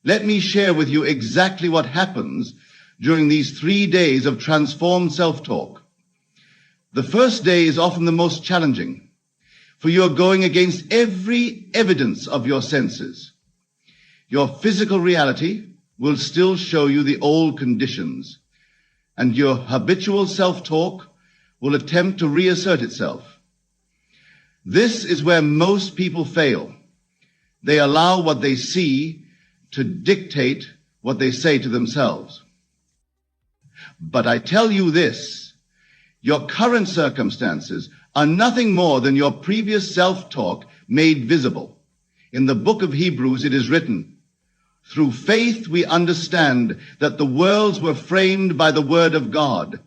Let me share with you exactly what happens during these 3 days of transformed self-talk. The first day is often the most challenging, for you are going against every evidence of your senses. Your physical reality will still show you the old conditions, and your habitual self-talk will attempt to reassert itself. This is where most people fail. They allow what they see to dictate what they say to themselves. But I tell you this, your current circumstances are nothing more than your previous self-talk made visible. In the book of Hebrews it is written, "Through faith we understand that the worlds were framed by the word of God,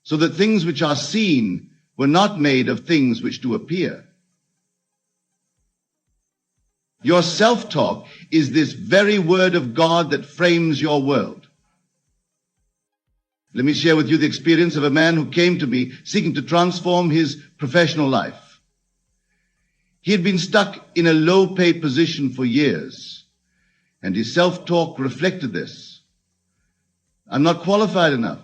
so that things which are seen were not made of things which do appear." Your self-talk is this very word of God that frames your world. Let me share with you the experience of a man who came to me seeking to transform his professional life. He had been stuck in a low-paid position for years, and his self-talk reflected this. I'm not qualified enough.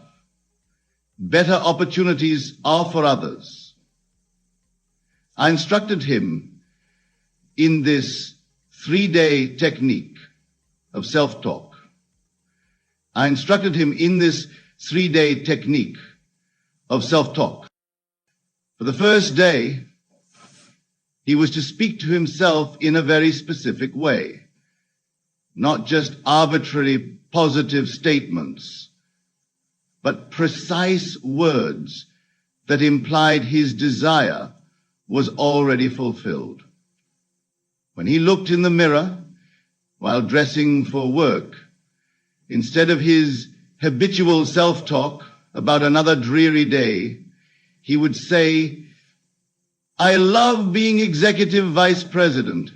Better opportunities are for others. I instructed him in this 3-day technique of self-talk. I instructed him in this 3-day technique of self-talk. For the first day, he was to speak to himself in a very specific way, not just arbitrary positive statements, but precise words that implied his desire was already fulfilled. When he looked in the mirror while dressing for work, instead of his habitual self-talk about another dreary day, he would say, "I love being executive vice president.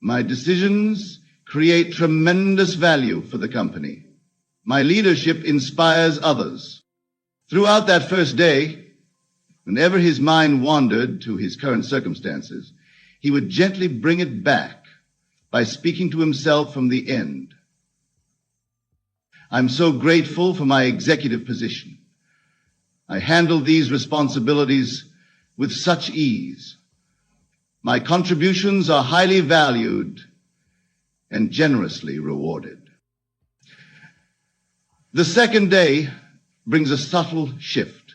My decisions create tremendous value for the company. My leadership inspires others." Throughout that first day, whenever his mind wandered to his current circumstances, he would gently bring it back by speaking to himself from the end. "I'm so grateful for my executive position. I handle these responsibilities with such ease. My contributions are highly valued and generously rewarded." The second day brings a subtle shift.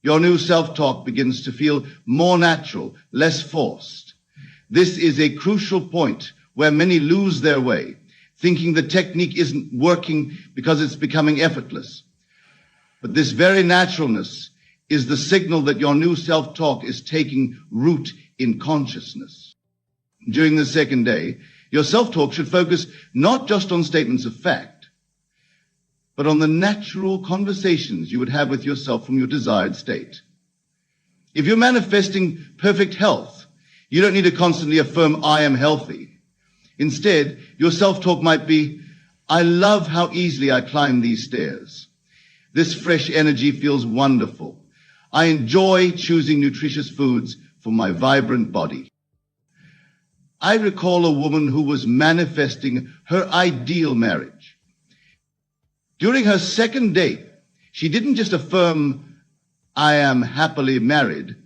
Your new self-talk begins to feel more natural, less forced. This is a crucial point where many lose their way, thinking the technique isn't working because it's becoming effortless. But this very naturalness is the signal that your new self-talk is taking root in consciousness. During the second day, your self-talk should focus not just on statements of fact, but on the natural conversations you would have with yourself from your desired state. If you're manifesting perfect health, you don't need to constantly affirm, "I am healthy." Instead, your self-talk might be, "I love how easily I climb these stairs. This fresh energy feels wonderful. I enjoy choosing nutritious foods for my vibrant body." I recall a woman who was manifesting her ideal marriage. During her second date, she didn't just affirm, "I am happily married."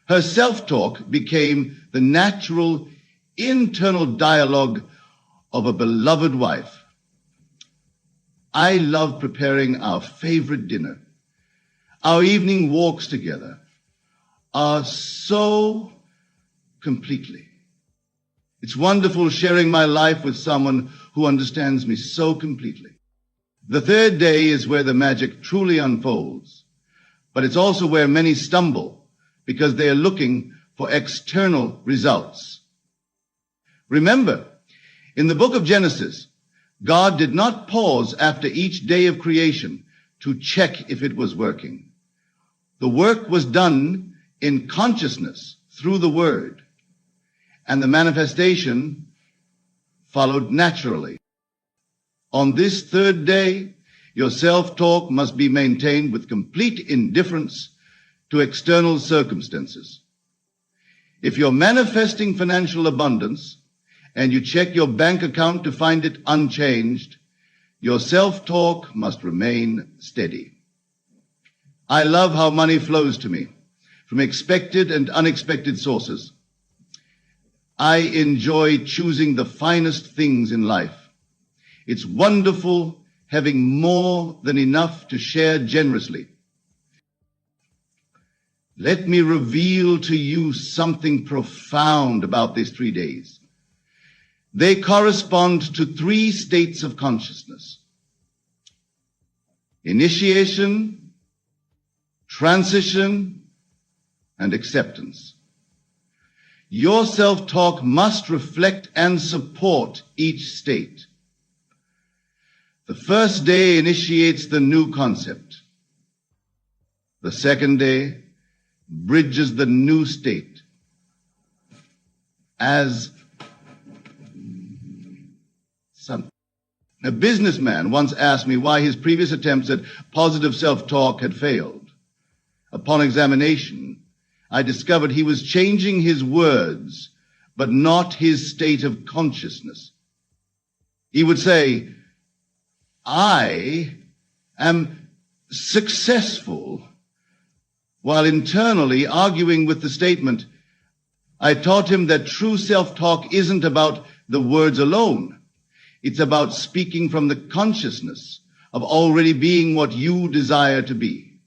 Her self-talk became the natural internal dialogue of a beloved wife. "I love preparing our favorite dinner. Our evening walks together are so completely. It's wonderful sharing my life with someone who understands me so completely." The third day is where the magic truly unfolds, but it's also where many stumble because they are looking for external results. Remember, in the book of Genesis, God did not pause after each day of creation to check if it was working. The work was done in consciousness through the Word, and the manifestation followed naturally. On this third day, your self-talk must be maintained with complete indifference to external circumstances. If you're manifesting financial abundance and you check your bank account to find it unchanged, your self-talk must remain steady. I love how money flows to me from expected and unexpected sources. I enjoy choosing the finest things in life. It's wonderful having more than enough to share generously. Let me reveal to you something profound about these 3 days. They correspond to 3 states of consciousness: initiation, transition, and acceptance. Your self-talk must reflect and support each state. The first day initiates the new concept. The second day bridges the new state. As a businessman once asked me why his previous attempts at positive self-talk had failed. Upon examination, I discovered he was changing his words, but not his state of consciousness. He would say, "I am successful," while internally arguing with the statement. I taught him that true self-talk isn't about the words alone. It's about speaking from the consciousness of already being what you desire to be.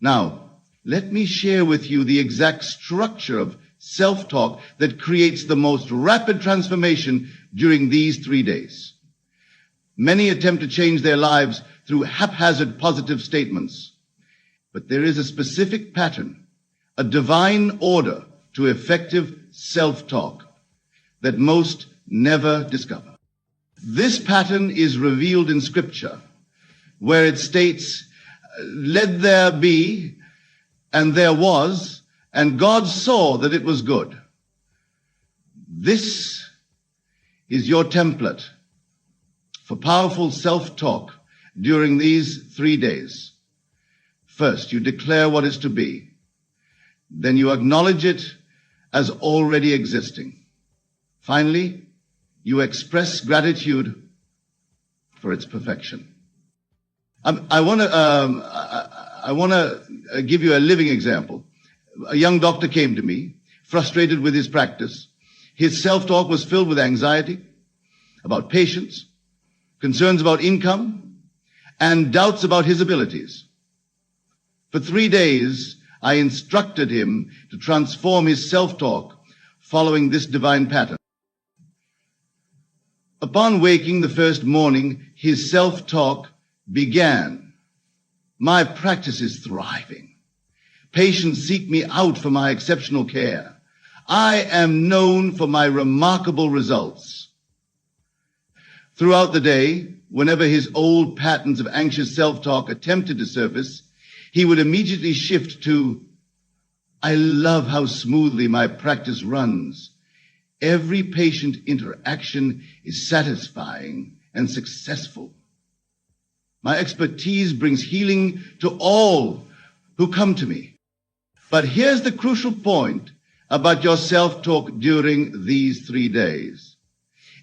Now, let me share with you the exact structure of self-talk that creates the most rapid transformation during these 3 days. Many attempt to change their lives through haphazard positive statements, but there is a specific pattern, a divine order to effective self-talk that most never discover. This pattern is revealed in Scripture, where it states, "Let there be, and there was, and God saw that it was good." This is your template for powerful self-talk during these 3 days. First, you declare what is to be. Then you acknowledge it as already existing. Finally, you express gratitude for its perfection. I want to give you a living example. A young doctor came to me, frustrated with his practice. His self-talk was filled with anxiety about patients, concerns about income, and doubts about his abilities. For 3 days, I instructed him to transform his self-talk following this divine pattern. Upon waking the first morning, his self-talk began, "My practice is thriving. Patients seek me out for my exceptional care. I am known for my remarkable results." Throughout the day, whenever his old patterns of anxious self-talk attempted to surface, he would immediately shift to, "I love how smoothly my practice runs. Every patient interaction is satisfying and successful. My expertise brings healing to all who come to me." But here's the crucial point about your self-talk during these 3 days.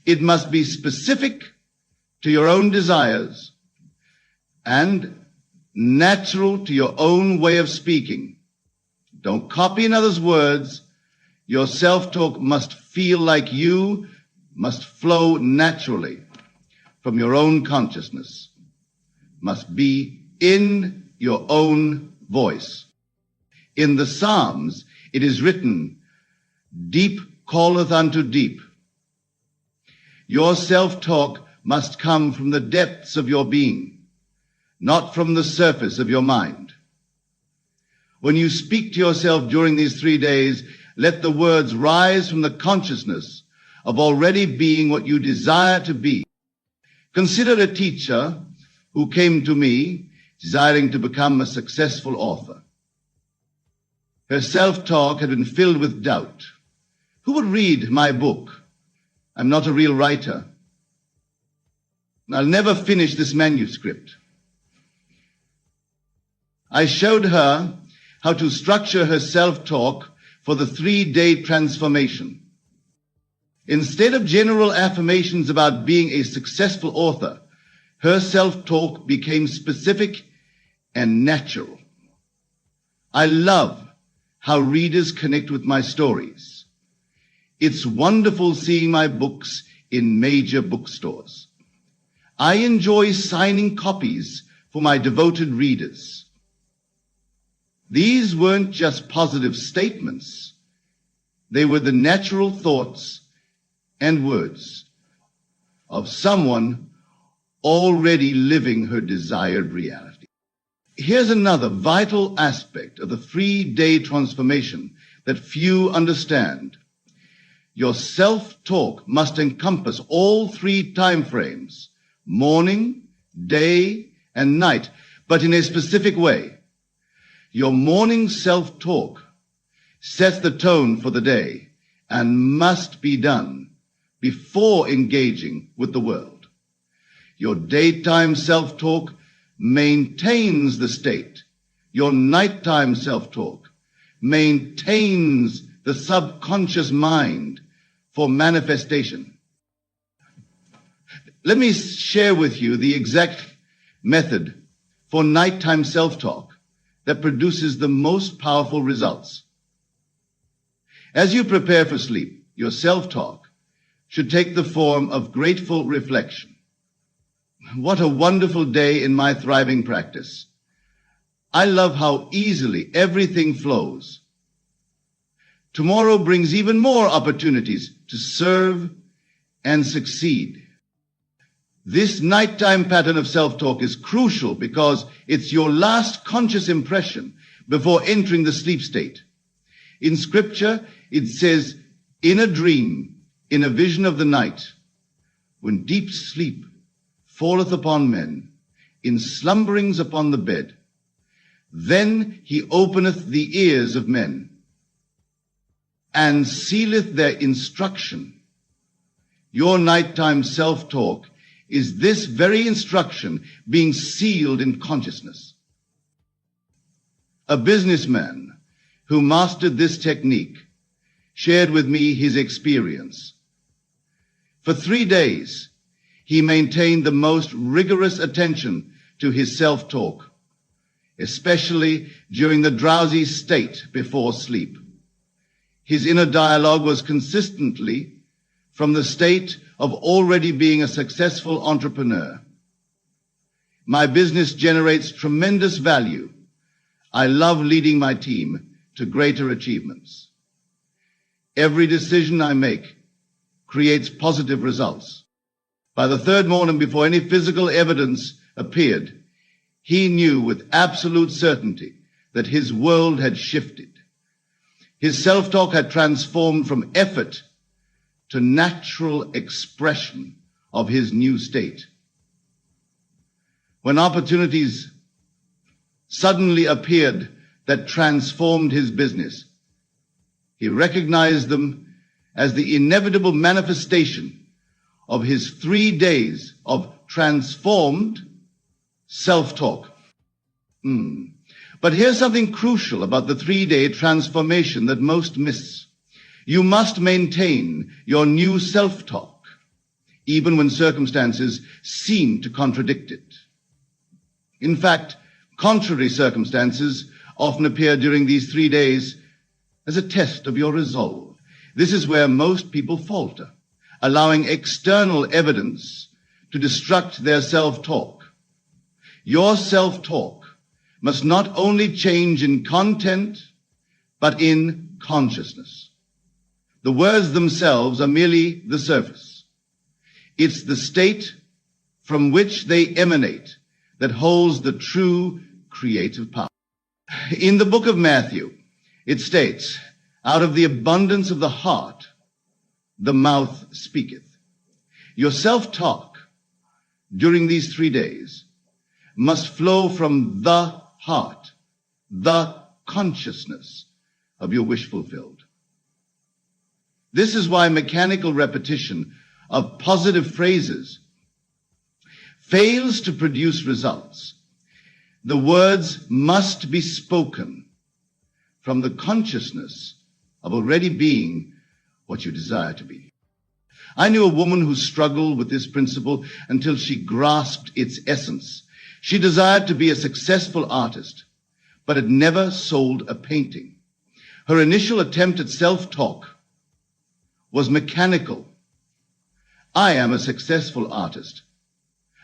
It must be specific to your own desires and natural to your own way of speaking. Don't copy another's words. Your self-talk must feel like you, must flow naturally from your own consciousness, must be in your own voice. In the Psalms, it is written, "Deep calleth unto deep." Your self-talk must come from the depths of your being, not from the surface of your mind. When you speak to yourself during these 3 days, let the words rise from the consciousness of already being what you desire to be. Consider a teacher who came to me desiring to become a successful author. Her self-talk had been filled with doubt. Who would read my book? I'm not a real writer. I'll never finish this manuscript. I showed her how to structure her self-talk for the 3-day transformation. Instead of general affirmations about being a successful author, her self-talk became specific and natural. I love how readers connect with my stories. It's wonderful seeing my books in major bookstores. I enjoy signing copies for my devoted readers. These weren't just positive statements. They were the natural thoughts and words of someone already living her desired reality. Here's another vital aspect of the 3-day transformation that few understand. Your self-talk must encompass all 3 time frames, morning, day, and night, but in a specific way. Your morning self-talk sets the tone for the day and must be done before engaging with the world. Your daytime self-talk maintains the state. Your nighttime self-talk maintains the subconscious mind for manifestation. Let me share with you the exact method for nighttime self-talk that produces the most powerful results. As you prepare for sleep, your self-talk should take the form of grateful reflection. What a wonderful day in my thriving practice. I love how easily everything flows. Tomorrow brings even more opportunities to serve and succeed. This nighttime pattern of self-talk is crucial because it's your last conscious impression before entering the sleep state. In scripture, it says, in a dream, in a vision of the night, when deep sleep falleth upon men, in slumberings upon the bed, then he openeth the ears of men, and sealeth their instruction. Your nighttime self-talk is this very instruction being sealed in consciousness. A businessman who mastered this technique shared with me his experience. For 3 days, he maintained the most rigorous attention to his self-talk, especially during the drowsy state before sleep. His inner dialogue was consistently from the state of already being a successful entrepreneur. My business generates tremendous value. I love leading my team to greater achievements. Every decision I make creates positive results. By the 3rd morning, before any physical evidence appeared, he knew with absolute certainty that his world had shifted. His self-talk had transformed from effort to natural expression of his new state. When opportunities suddenly appeared that transformed his business, he recognized them as the inevitable manifestation of his 3 days of transformed self-talk. But here's something crucial about the 3-day transformation that most miss. You must maintain your new self-talk, even when circumstances seem to contradict it. In fact, contrary circumstances often appear during these 3 days as a test of your resolve. This is where most people falter, allowing external evidence to destruct their self-talk. Your self-talk must not only change in content, but in consciousness. The words themselves are merely the surface. It's the state from which they emanate that holds the true creative power. In the book of Matthew, it states, out of the abundance of the heart, the mouth speaketh. Your self-talk during these 3 days must flow from the heart, the consciousness of your wish fulfilled. This is why mechanical repetition of positive phrases fails to produce results. The words must be spoken from the consciousness of already being what you desire to be. I knew a woman who struggled with this principle until she grasped its essence. She desired to be a successful artist, but had never sold a painting. Her initial attempt at self-talk was mechanical. I am a successful artist.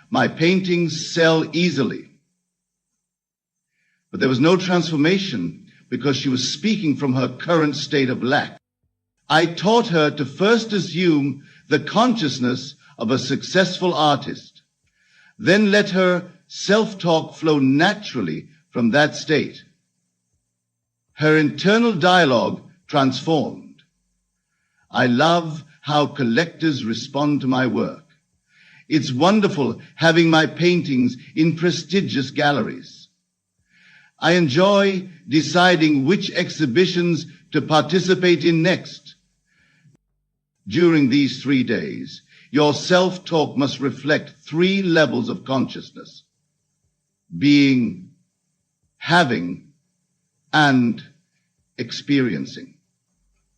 My paintings sell easily. But there was no transformation because she was speaking from her current state of lack. I taught her to first assume the consciousness of a successful artist, then let her self-talk flow naturally from that state. Her internal dialogue transformed. I love how collectors respond to my work. It's wonderful having my paintings in prestigious galleries. I enjoy deciding which exhibitions to participate in next. During these 3 days, your self-talk must reflect 3 levels of consciousness: being, having, and experiencing.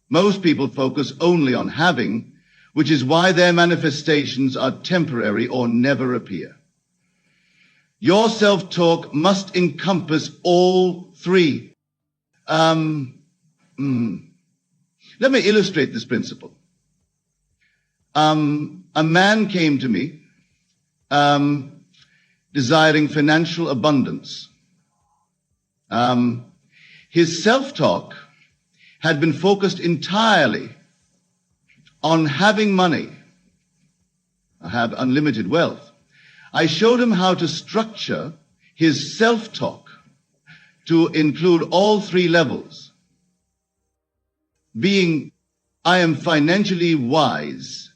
Most people focus only on having, which is why their manifestations are temporary or never appear. Your self-talk must encompass all 3. Let me illustrate this principle. A man came to me desiring financial abundance. His self-talk had been focused entirely on having money. I have unlimited wealth. I showed him how to structure his self-talk to include all 3 levels. Being, I am financially wise.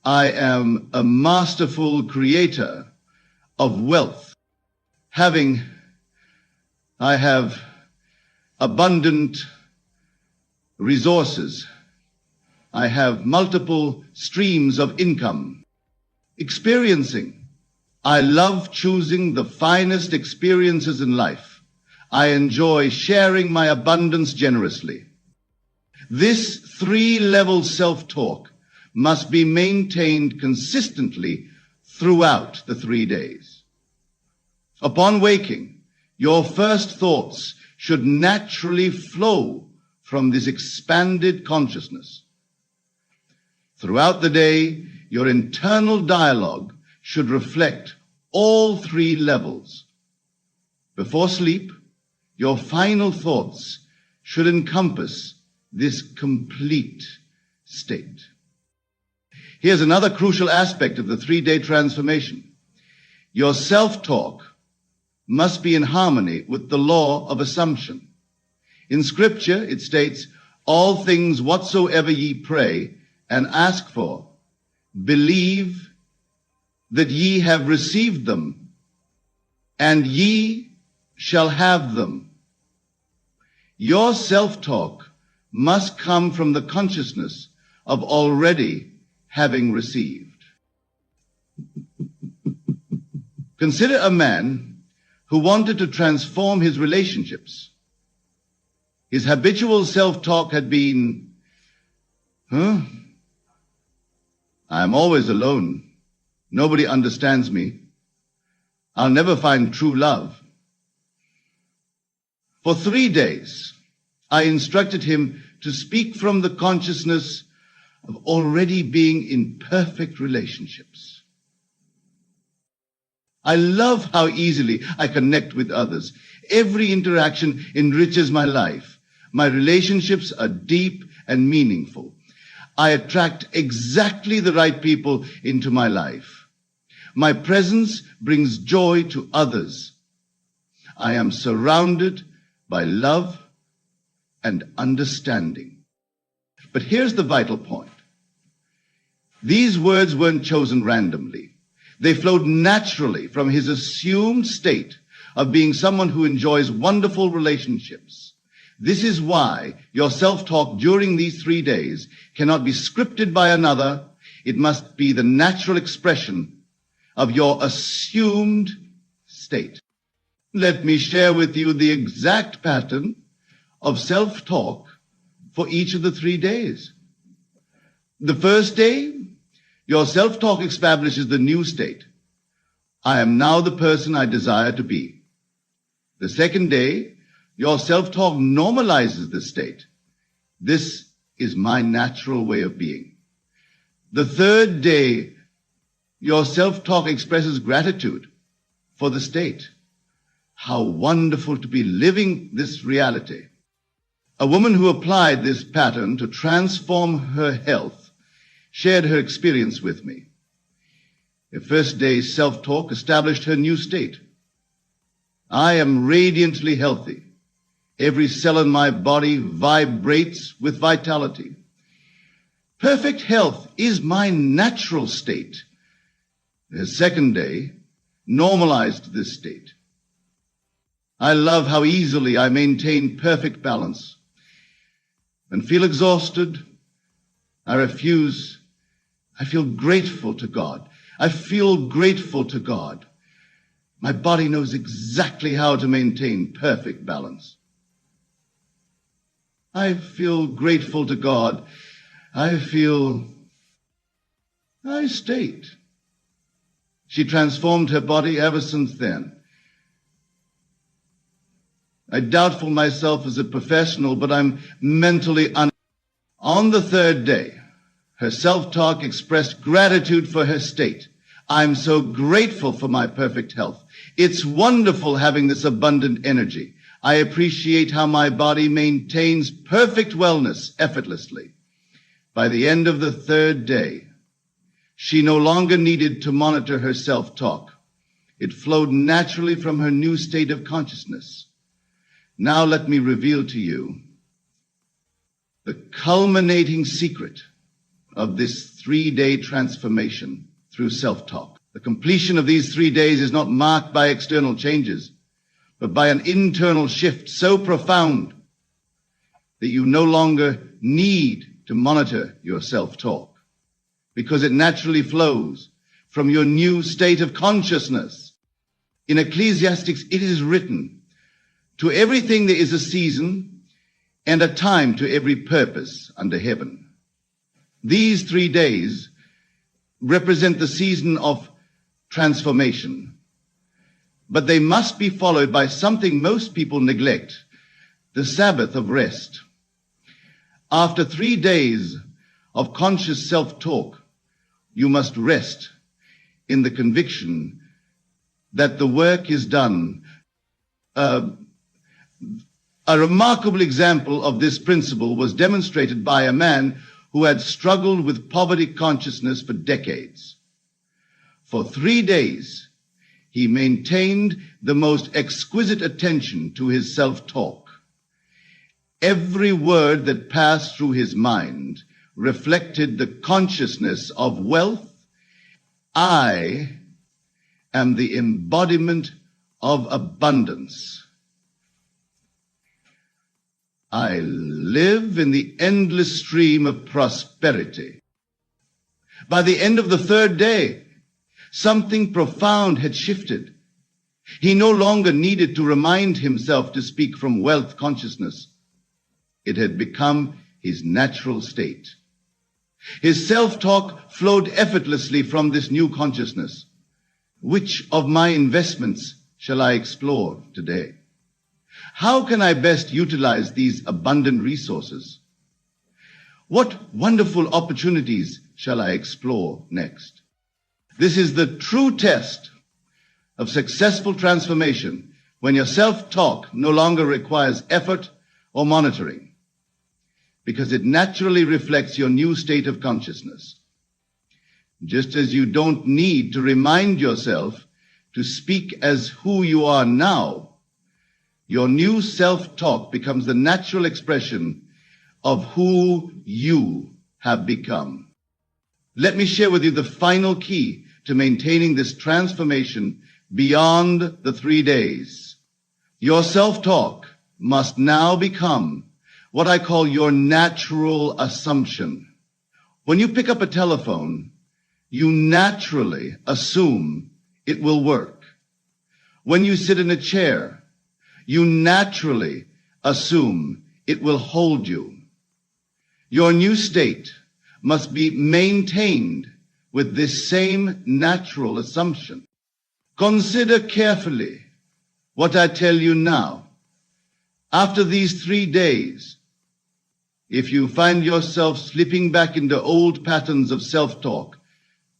I am a masterful creator of wealth. Having, I have abundant resources. I have multiple streams of income. Experiencing, I love choosing the finest experiences in life. I enjoy sharing my abundance generously. This 3-level self-talk must be maintained consistently throughout the 3 days. Upon waking, your first thoughts should naturally flow from this expanded consciousness. Throughout the day, your internal dialogue should reflect all 3 levels. Before sleep, your final thoughts should encompass this complete state. Here's another crucial aspect of the 3-day transformation. Your self-talk must be in harmony with the law of assumption. In Scripture, it states, all things whatsoever ye pray and ask for, believe that ye have received them, and ye shall have them. Your self-talk must come from the consciousness of already having received. Consider a man who wanted to transform his relationships. His habitual self-talk had been, I am always alone. Nobody understands me. I'll never find true love. For 3 days, I instructed him to speak from the consciousness of already being in perfect relationships. I love how easily I connect with others. Every interaction enriches my life. My relationships are deep and meaningful. I attract exactly the right people into my life. My presence brings joy to others. I am surrounded by love and understanding. But here's the vital point. These words weren't chosen randomly. They flowed naturally from his assumed state of being someone who enjoys wonderful relationships. This is why your self-talk during these 3 days cannot be scripted by another. It must be the natural expression of your assumed state. Let me share with you the exact pattern of self-talk for each of the 3 days. The first day, Your self-talk establishes the new state. I am now the person I desire to be. The second day, your self-talk normalizes this state. This is my natural way of being. The third day, your self-talk expresses gratitude for the state. How wonderful to be living this reality. A woman who applied this pattern to transform her health shared her experience with me. Her first day's self-talk established her new state. I am radiantly healthy. Every cell in my body vibrates with vitality. Perfect health is my natural state. The second day normalized this state. I love how easily I maintain perfect balance. When I feel exhausted, I refuse. I feel grateful to God. I feel grateful to God. My body knows exactly how to maintain perfect balance. I feel grateful to God. I state. She transformed her body ever since then. I doubtful myself as a professional, but I'm mentally On the third day, her self-talk expressed gratitude for her state. I'm so grateful for my perfect health. It's wonderful having this abundant energy. I appreciate how my body maintains perfect wellness effortlessly. By the end of the third day, she no longer needed to monitor her self-talk. It flowed naturally from her new state of consciousness. Now let me reveal to you the culminating secret of this 3-day transformation through self-talk. The completion of these 3 days is not marked by external changes, but by an internal shift so profound that you no longer need to monitor your self-talk, because it naturally flows from your new state of consciousness. In Ecclesiastes, it is written, "To everything there is a season and a time to every purpose under heaven." These 3 days represent the season of transformation, but they must be followed by something most people neglect, the Sabbath of rest. After 3 days of conscious self-talk, you must rest in the conviction that the work is done. A remarkable example of this principle was demonstrated by a man who had struggled with poverty consciousness for decades. For 3 days, he maintained the most exquisite attention to his self-talk. Every word that passed through his mind reflected the consciousness of wealth. I am the embodiment of abundance. I live in the endless stream of prosperity. By the end of the third day, something profound had shifted. He no longer needed to remind himself to speak from wealth consciousness. It had become his natural state. His self-talk flowed effortlessly from this new consciousness. Which of my investments shall I explore today? How can I best utilize these abundant resources? What wonderful opportunities shall I explore next? This is the true test of successful transformation, when your self-talk no longer requires effort or monitoring, because it naturally reflects your new state of consciousness. Just as you don't need to remind yourself to speak as who you are now, your new self-talk becomes the natural expression of who you have become. Let me share with you the final key to maintaining this transformation beyond the 3 days. Your self-talk must now become what I call your natural assumption. When you pick up a telephone, you naturally assume it will work. When you sit in a chair, you naturally assume it will hold you. Your new state must be maintained with this same natural assumption. Consider carefully what I tell you now. After these 3 days, if you find yourself slipping back into old patterns of self-talk,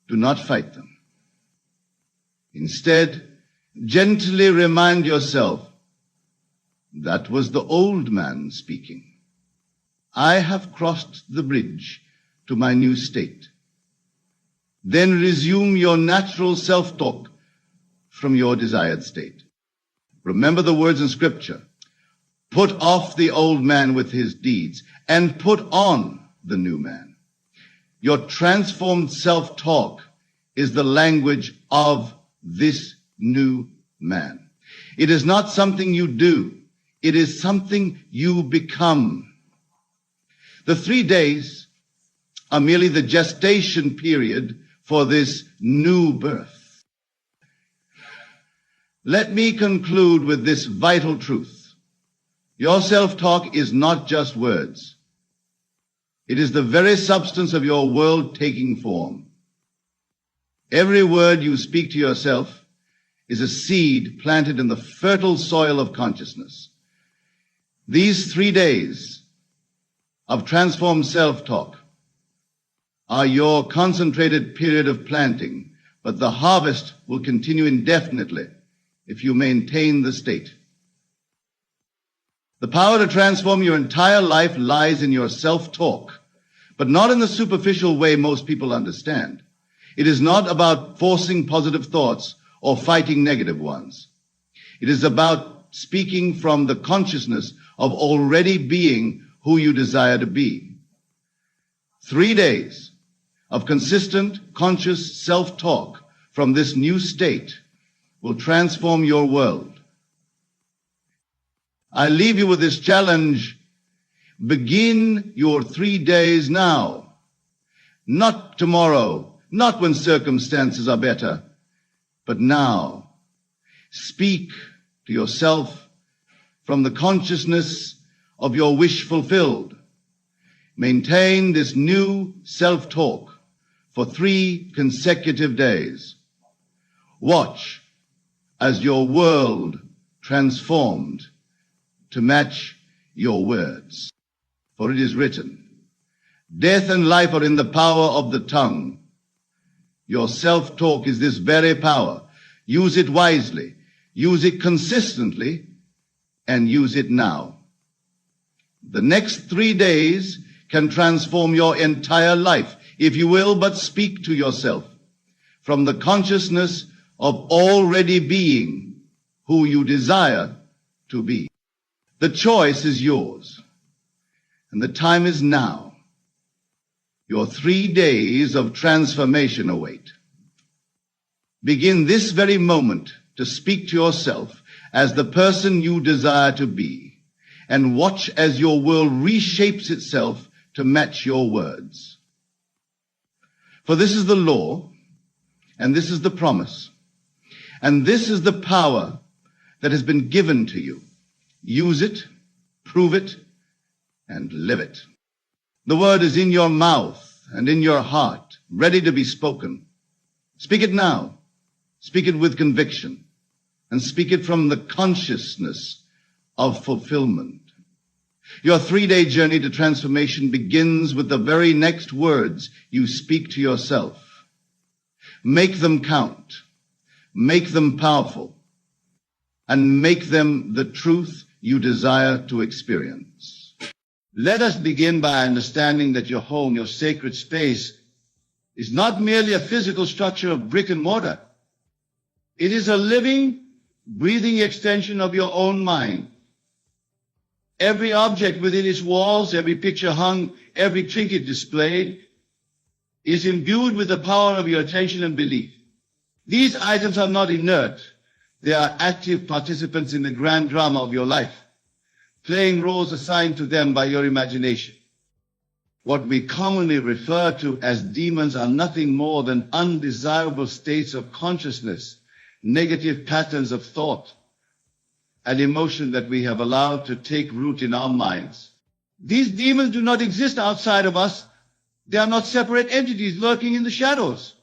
do not fight them. Instead, gently remind yourself, that was the old man speaking. I have crossed the bridge to my new state. Then resume your natural self-talk from your desired state. Remember the words in Scripture. Put off the old man with his deeds and put on the new man. Your transformed self-talk is the language of this new man. It is not something you do. It is something you become. The 3 days are merely the gestation period for this new birth. Let me conclude with this vital truth. Your self-talk is not just words. It is the very substance of your world taking form. Every word you speak to yourself is a seed planted in the fertile soil of consciousness. These 3 days of transformed self-talk are your concentrated period of planting, but the harvest will continue indefinitely if you maintain the state. The power to transform your entire life lies in your self-talk, but not in the superficial way most people understand. It is not about forcing positive thoughts or fighting negative ones. It is about speaking from the consciousness of already being who you desire to be. 3 days of consistent, conscious self-talk from this new state will transform your world. I leave you with this challenge. Begin your 3 days now, not tomorrow, not when circumstances are better, but now. Speak to yourself from the consciousness of your wish fulfilled. Maintain this new self-talk for 3 consecutive days. Watch as your world transformed to match your words. For it is written, death and life are in the power of the tongue. Your self-talk is this very power. Use it wisely, use it consistently, and use it now. The next 3 days can transform your entire life, if you will but speak to yourself from the consciousness of already being who you desire to be. The choice is yours, and the time is now. Your 3 days of transformation await. Begin this very moment to speak to yourself as the person you desire to be, and watch as your world reshapes itself to match your words. For this is the law, and this is the promise, and this is the power that has been given to you. Use it, prove it, and live it. The word is in your mouth and in your heart, ready to be spoken. Speak it now. Speak it with conviction, and speak it from the consciousness of fulfillment. Your 3-day journey to transformation begins with the very next words you speak to yourself. Make them count, make them powerful, and make them the truth you desire to experience. Let us begin by understanding that your home, your sacred space, is not merely a physical structure of brick and mortar. It is a living, breathing extension of your own mind. Every object within its walls, every picture hung, every trinket displayed is imbued with the power of your attention and belief. These items are not inert. They are active participants in the grand drama of your life, playing roles assigned to them by your imagination. What we commonly refer to as demons are nothing more than undesirable states of consciousness, negative patterns of thought and emotion that we have allowed to take root in our minds. These demons do not exist outside of us. They are not separate entities lurking in the shadows.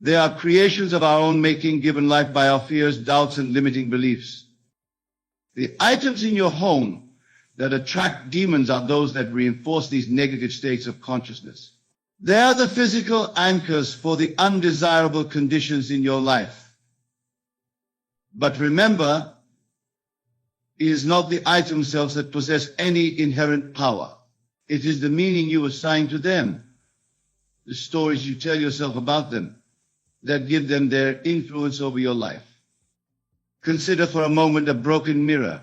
They are creations of our own making, given life by our fears, doubts, and limiting beliefs. The items in your home that attract demons are those that reinforce these negative states of consciousness. They are the physical anchors for the undesirable conditions in your life. But remember, it is not the items themselves that possess any inherent power. It is the meaning you assign to them, the stories you tell yourself about them, that give them their influence over your life. Consider for a moment a broken mirror.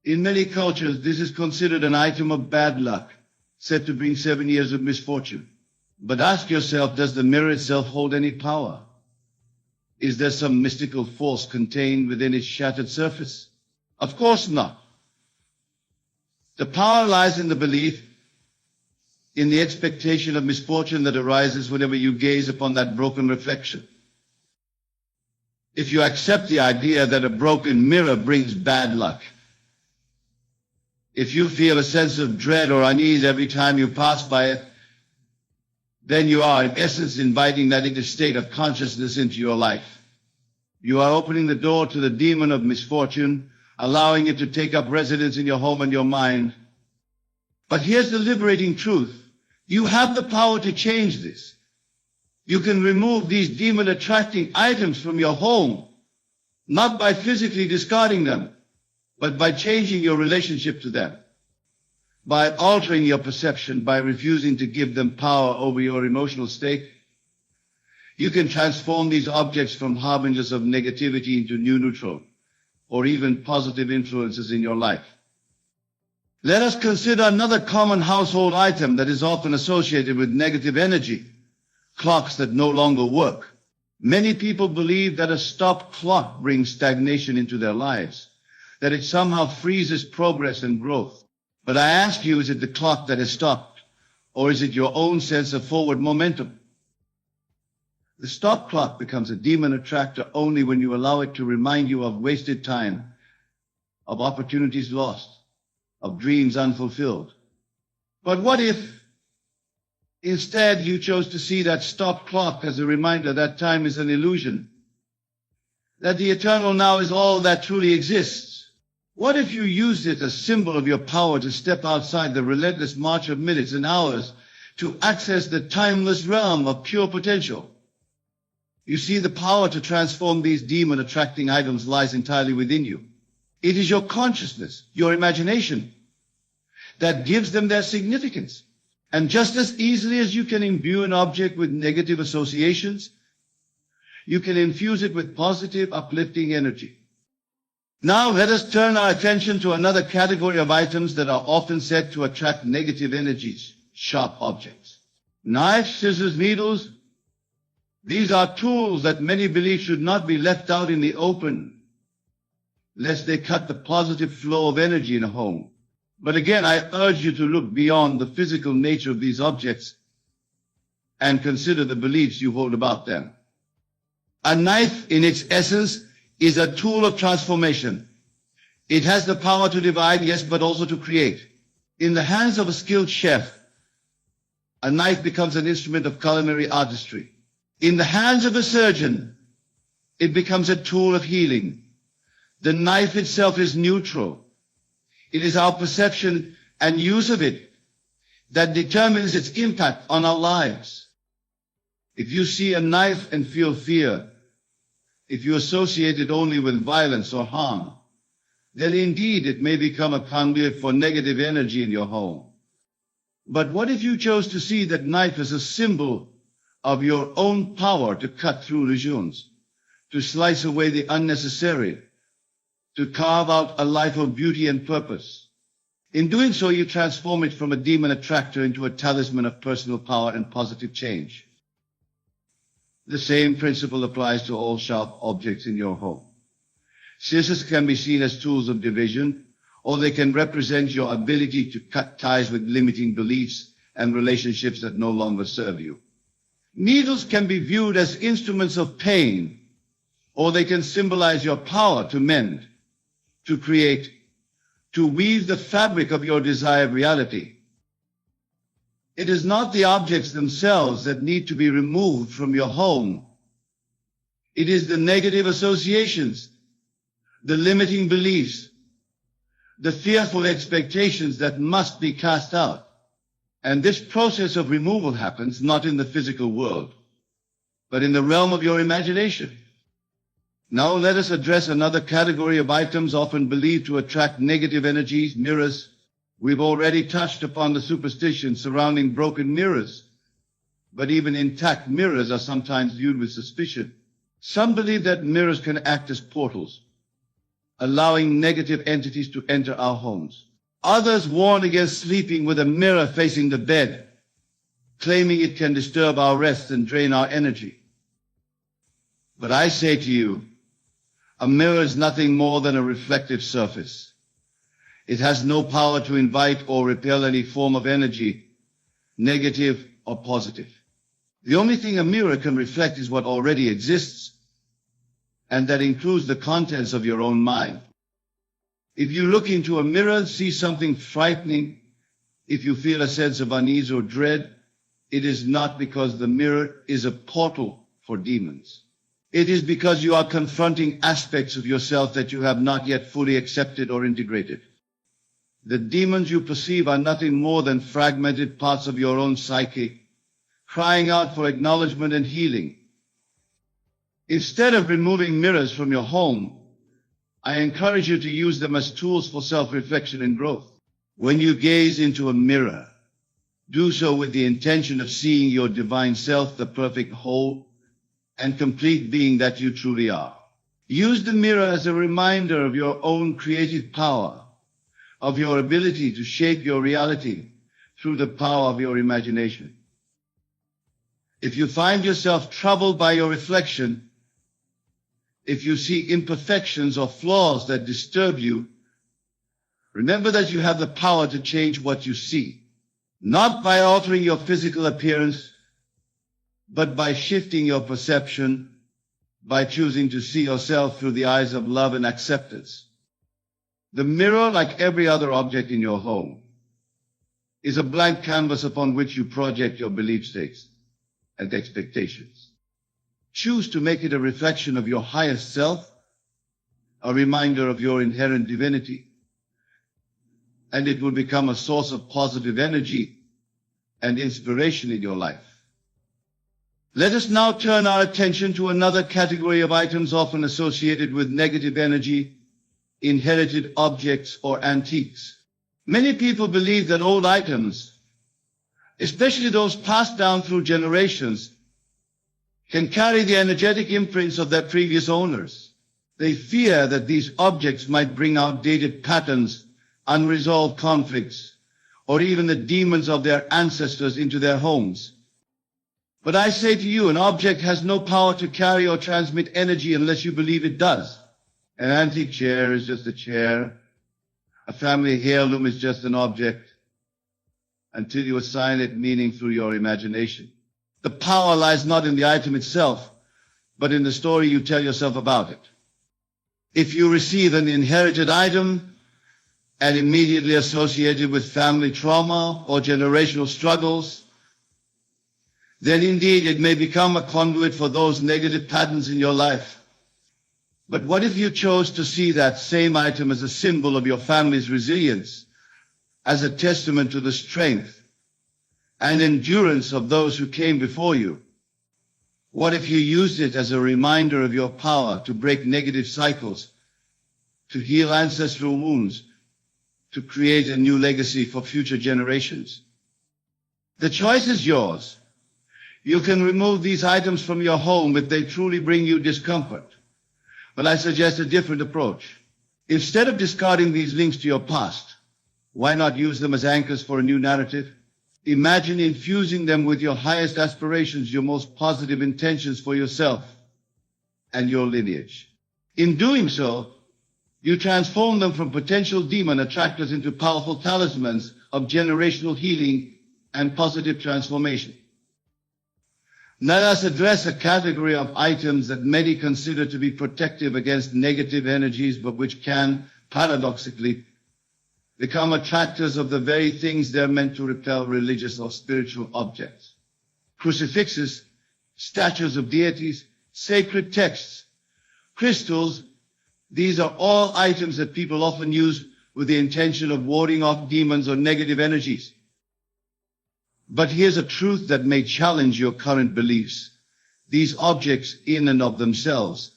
In many cultures, this is considered an item of bad luck, said to bring 7 years of misfortune. But ask yourself, does the mirror itself hold any power? Is there some mystical force contained within its shattered surface? Of course not. The power lies in the belief, in the expectation of misfortune that arises whenever you gaze upon that broken reflection. If you accept the idea that a broken mirror brings bad luck, if you feel a sense of dread or unease every time you pass by it, then you are in essence inviting that negative state of consciousness into your life. You are opening the door to the demon of misfortune, allowing it to take up residence in your home and your mind. But here's the liberating truth. You have the power to change this. You can remove these demon-attracting items from your home, not by physically discarding them, but by changing your relationship to them, by altering your perception, by refusing to give them power over your emotional state. You can transform these objects from harbingers of negativity into new neutral, or even positive influences in your life. Let us consider another common household item that is often associated with negative energy: clocks that no longer work. Many people believe that a stopped clock brings stagnation into their lives, that it somehow freezes progress and growth. But I ask you, is it the clock that has stopped, or is it your own sense of forward momentum? The stopped clock becomes a demon attractor only when you allow it to remind you of wasted time, of opportunities lost, of dreams unfulfilled. But what if instead you chose to see that stopped clock as a reminder that time is an illusion, that the eternal now is all that truly exists? What if you used it as a symbol of your power to step outside the relentless march of minutes and hours to access the timeless realm of pure potential? You see, the power to transform these demon-attracting items lies entirely within you. It is your consciousness, your imagination, that gives them their significance. And just as easily as you can imbue an object with negative associations, you can infuse it with positive, uplifting energy. Now let us turn our attention to another category of items that are often said to attract negative energies: sharp objects. Knives, scissors, needles. These are tools that many believe should not be left out in the open, lest they cut the positive flow of energy in a home. But again, I urge you to look beyond the physical nature of these objects and consider the beliefs you hold about them. A knife, in its essence, is a tool of transformation. It has the power to divide, yes, but also to create. In the hands of a skilled chef, a knife becomes an instrument of culinary artistry. In the hands of a surgeon, it becomes a tool of healing. The knife itself is neutral. It is our perception and use of it that determines its impact on our lives. If you see a knife and feel fear, if you associate it only with violence or harm, then indeed it may become a conduit for negative energy in your home. But what if you chose to see that knife as a symbol of your own power to cut through illusions, to slice away the unnecessary, to carve out a life of beauty and purpose? In doing so, you transform it from a demon attractor into a talisman of personal power and positive change. The same principle applies to all sharp objects in your home. Scissors can be seen as tools of division, or they can represent your ability to cut ties with limiting beliefs and relationships that no longer serve you. Needles can be viewed as instruments of pain, or they can symbolize your power to mend, to create, to weave the fabric of your desired reality. It is not the objects themselves that need to be removed from your home. It is the negative associations, the limiting beliefs, the fearful expectations that must be cast out. And this process of removal happens not in the physical world, but in the realm of your imagination. Now let us address another category of items often believed to attract negative energies, mirrors. We've already touched upon the superstition surrounding broken mirrors, but even intact mirrors are sometimes viewed with suspicion. Some believe that mirrors can act as portals, allowing negative entities to enter our homes. Others warn against sleeping with a mirror facing the bed, claiming it can disturb our rest and drain our energy. But I say to you, a mirror is nothing more than a reflective surface. It has no power to invite or repel any form of energy, negative or positive. The only thing a mirror can reflect is what already exists, and that includes the contents of your own mind. If you look into a mirror, see something frightening, if you feel a sense of unease or dread, it is not because the mirror is a portal for demons. It is because you are confronting aspects of yourself that you have not yet fully accepted or integrated. The demons you perceive are nothing more than fragmented parts of your own psyche, crying out for acknowledgement and healing. Instead of removing mirrors from your home, I encourage you to use them as tools for self-reflection and growth. When you gaze into a mirror, do so with the intention of seeing your divine self, the perfect whole and complete being that you truly are. Use the mirror as a reminder of your own creative power, of your ability to shape your reality through the power of your imagination. If you find yourself troubled by your reflection, if you see imperfections or flaws that disturb you, remember that you have the power to change what you see, not by altering your physical appearance, but by shifting your perception, by choosing to see yourself through the eyes of love and acceptance. The mirror, like every other object in your home, is a blank canvas upon which you project your belief states and expectations. Choose to make it a reflection of your highest self, a reminder of your inherent divinity, and it will become a source of positive energy and inspiration in your life. Let us now turn our attention to another category of items often associated with negative energy, inherited objects or antiques. Many people believe that old items, especially those passed down through generations, can carry the energetic imprints of their previous owners. They fear that these objects might bring outdated patterns, unresolved conflicts, or even the demons of their ancestors into their homes. But I say to you, an object has no power to carry or transmit energy unless you believe it does. An antique chair is just a chair. A family heirloom is just an object until you assign it meaning through your imagination. The power lies not in the item itself, but in the story you tell yourself about it. If you receive an inherited item and immediately associate it with family trauma or generational struggles, then indeed it may become a conduit for those negative patterns in your life. But what if you chose to see that same item as a symbol of your family's resilience, as a testament to the strength and endurance of those who came before you? What if you used it as a reminder of your power to break negative cycles, to heal ancestral wounds, to create a new legacy for future generations? The choice is yours. You can remove these items from your home if they truly bring you discomfort. But I suggest a different approach. Instead of discarding these links to your past, why not use them as anchors for a new narrative? Imagine infusing them with your highest aspirations, your most positive intentions for yourself and your lineage. In doing so, you transform them from potential demon attractors into powerful talismans of generational healing and positive transformation. Let us address a category of items that many consider to be protective against negative energies, but which can, paradoxically, become attractors of the very things they're meant to repel, religious or spiritual objects. Crucifixes, statues of deities, sacred texts, crystals, these are all items that people often use with the intention of warding off demons or negative energies. But here's a truth that may challenge your current beliefs. These objects, in and of themselves,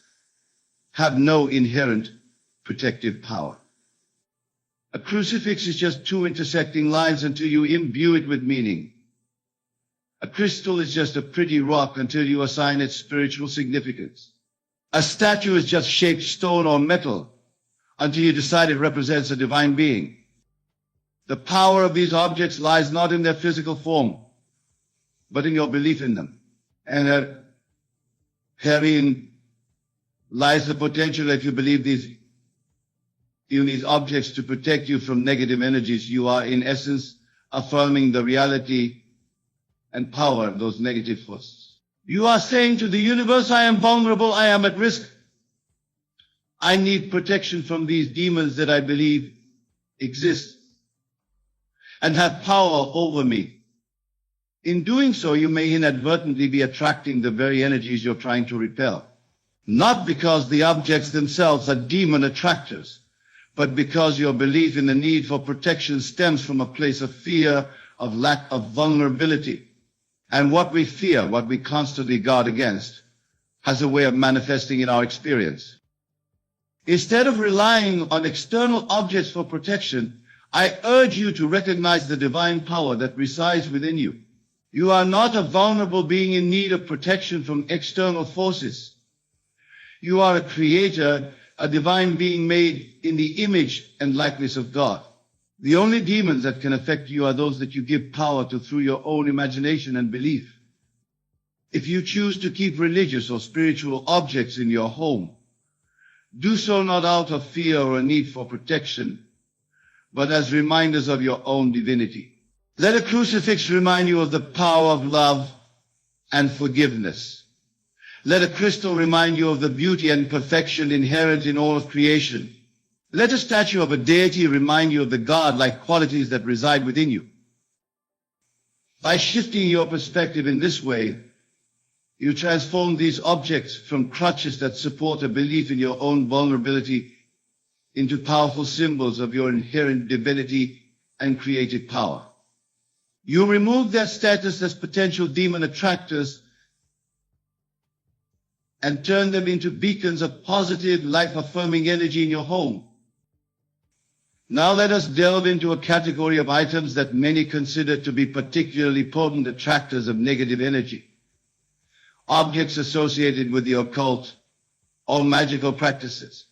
have no inherent protective power. A crucifix is just two intersecting lines until you imbue it with meaning. A crystal is just a pretty rock until you assign it spiritual significance. A statue is just shaped stone or metal until you decide it represents a divine being. The power of these objects lies not in their physical form, but in your belief in them. And herein lies the potential. If you believe in these objects to protect you from negative energies, you are in essence affirming the reality and power of those negative forces. You are saying to the universe, I am vulnerable, I am at risk. I need protection from these demons that I believe exist and have power over me. In doing so, you may inadvertently be attracting the very energies you're trying to repel. Not because the objects themselves are demon attractors, but because your belief in the need for protection stems from a place of fear, of lack of vulnerability. And what we fear, what we constantly guard against, has a way of manifesting in our experience. Instead of relying on external objects for protection, I urge you to recognize the divine power that resides within you. You are not a vulnerable being in need of protection from external forces. You are a creator, a divine being made in the image and likeness of God. The only demons that can affect you are those that you give power to through your own imagination and belief. If you choose to keep religious or spiritual objects in your home, do so not out of fear or a need for protection, but as reminders of your own divinity. Let a crucifix remind you of the power of love and forgiveness. Let a crystal remind you of the beauty and perfection inherent in all of creation. Let a statue of a deity remind you of the God-like qualities that reside within you. By shifting your perspective in this way, you transform these objects from crutches that support a belief in your own vulnerability into powerful symbols of your inherent divinity and creative power. You remove their status as potential demon attractors and turn them into beacons of positive, life-affirming energy in your home. Now let us delve into a category of items that many consider to be particularly potent attractors of negative energy. Objects associated with the occult or magical practices.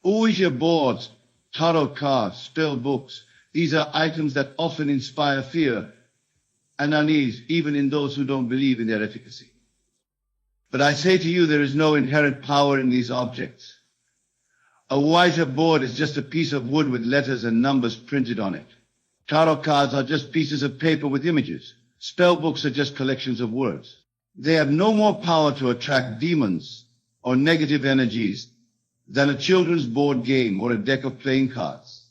Ouija boards, tarot cards, spell books. These are items that often inspire fear and unease, even in those who don't believe in their efficacy. But I say to you, there is no inherent power in these objects. A Ouija board is just a piece of wood with letters and numbers printed on it. Tarot cards are just pieces of paper with images. Spell books are just collections of words. They have no more power to attract demons or negative energies than a children's board game or a deck of playing cards.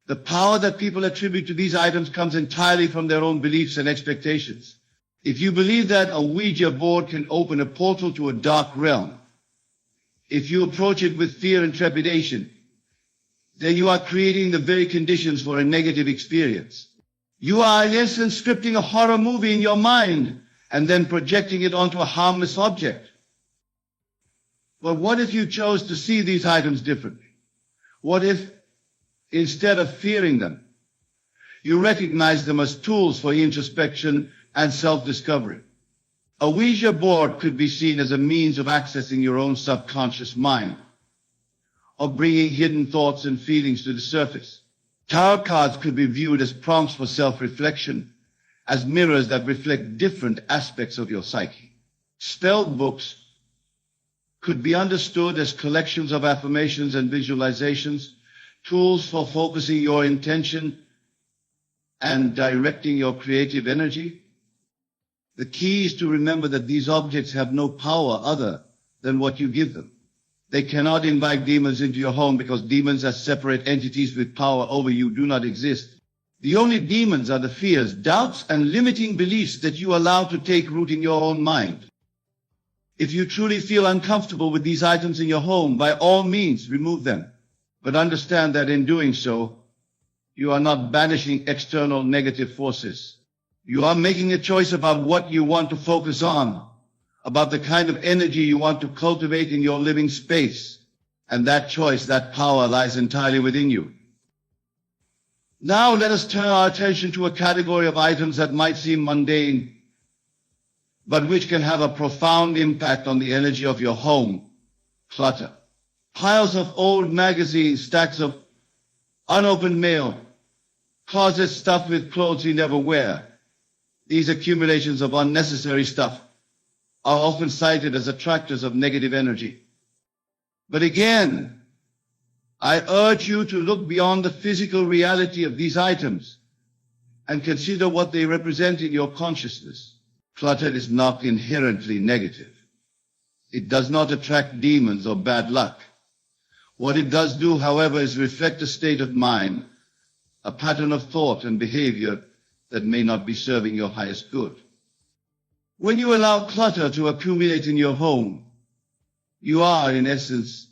The power that people attribute to these items comes entirely from their own beliefs and expectations. If you believe that a Ouija board can open a portal to a dark realm, if you approach it with fear and trepidation, then you are creating the very conditions for a negative experience. You are, in essence, scripting a horror movie in your mind and then projecting it onto a harmless object. But what if you chose to see these items differently? What if, instead of fearing them, you recognize them as tools for introspection and self-discovery? A Ouija board could be seen as a means of accessing your own subconscious mind, of bringing hidden thoughts and feelings to the surface. Tarot cards could be viewed as prompts for self-reflection, as mirrors that reflect different aspects of your psyche. Spell books could be understood as collections of affirmations and visualizations, tools for focusing your intention and directing your creative energy. The key is to remember that these objects have no power other than what you give them. They cannot invite demons into your home because demons as separate entities with power over you do not exist. The only demons are the fears, doubts, and limiting beliefs that you allow to take root in your own mind. If you truly feel uncomfortable with these items in your home, by all means, remove them. But understand that in doing so, you are not banishing external negative forces. You are making a choice about what you want to focus on, about the kind of energy you want to cultivate in your living space. And that choice, that power lies entirely within you. Now let us turn our attention to a category of items that might seem mundane, but which can have a profound impact on the energy of your home: clutter. Piles of old magazines, stacks of unopened mail, closets stuffed with clothes you never wear. These accumulations of unnecessary stuff are often cited as attractors of negative energy. But again, I urge you to look beyond the physical reality of these items and consider what they represent in your consciousness. Clutter is not inherently negative. It does not attract demons or bad luck. What it does do, however, is reflect a state of mind, a pattern of thought and behavior that may not be serving your highest good. When you allow clutter to accumulate in your home, you are, in essence,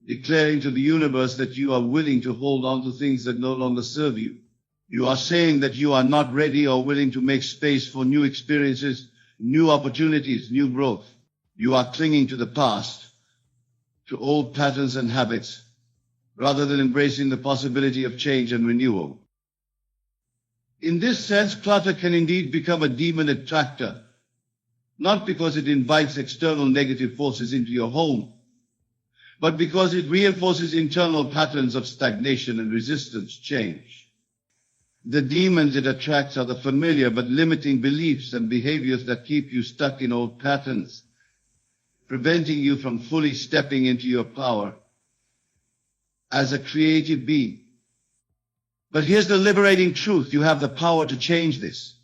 declaring to the universe that you are willing to hold on to things that no longer serve you. You are saying that you are not ready or willing to make space for new experiences, new opportunities, new growth. You are clinging to the past, to old patterns and habits, rather than embracing the possibility of change and renewal. In this sense, clutter can indeed become a demon attractor, not because it invites external negative forces into your home, but because it reinforces internal patterns of stagnation and resistance change. The demons it attracts are the familiar but limiting beliefs and behaviors that keep you stuck in old patterns, preventing you from fully stepping into your power as a creative being. But here's the liberating truth: you have the power to change this.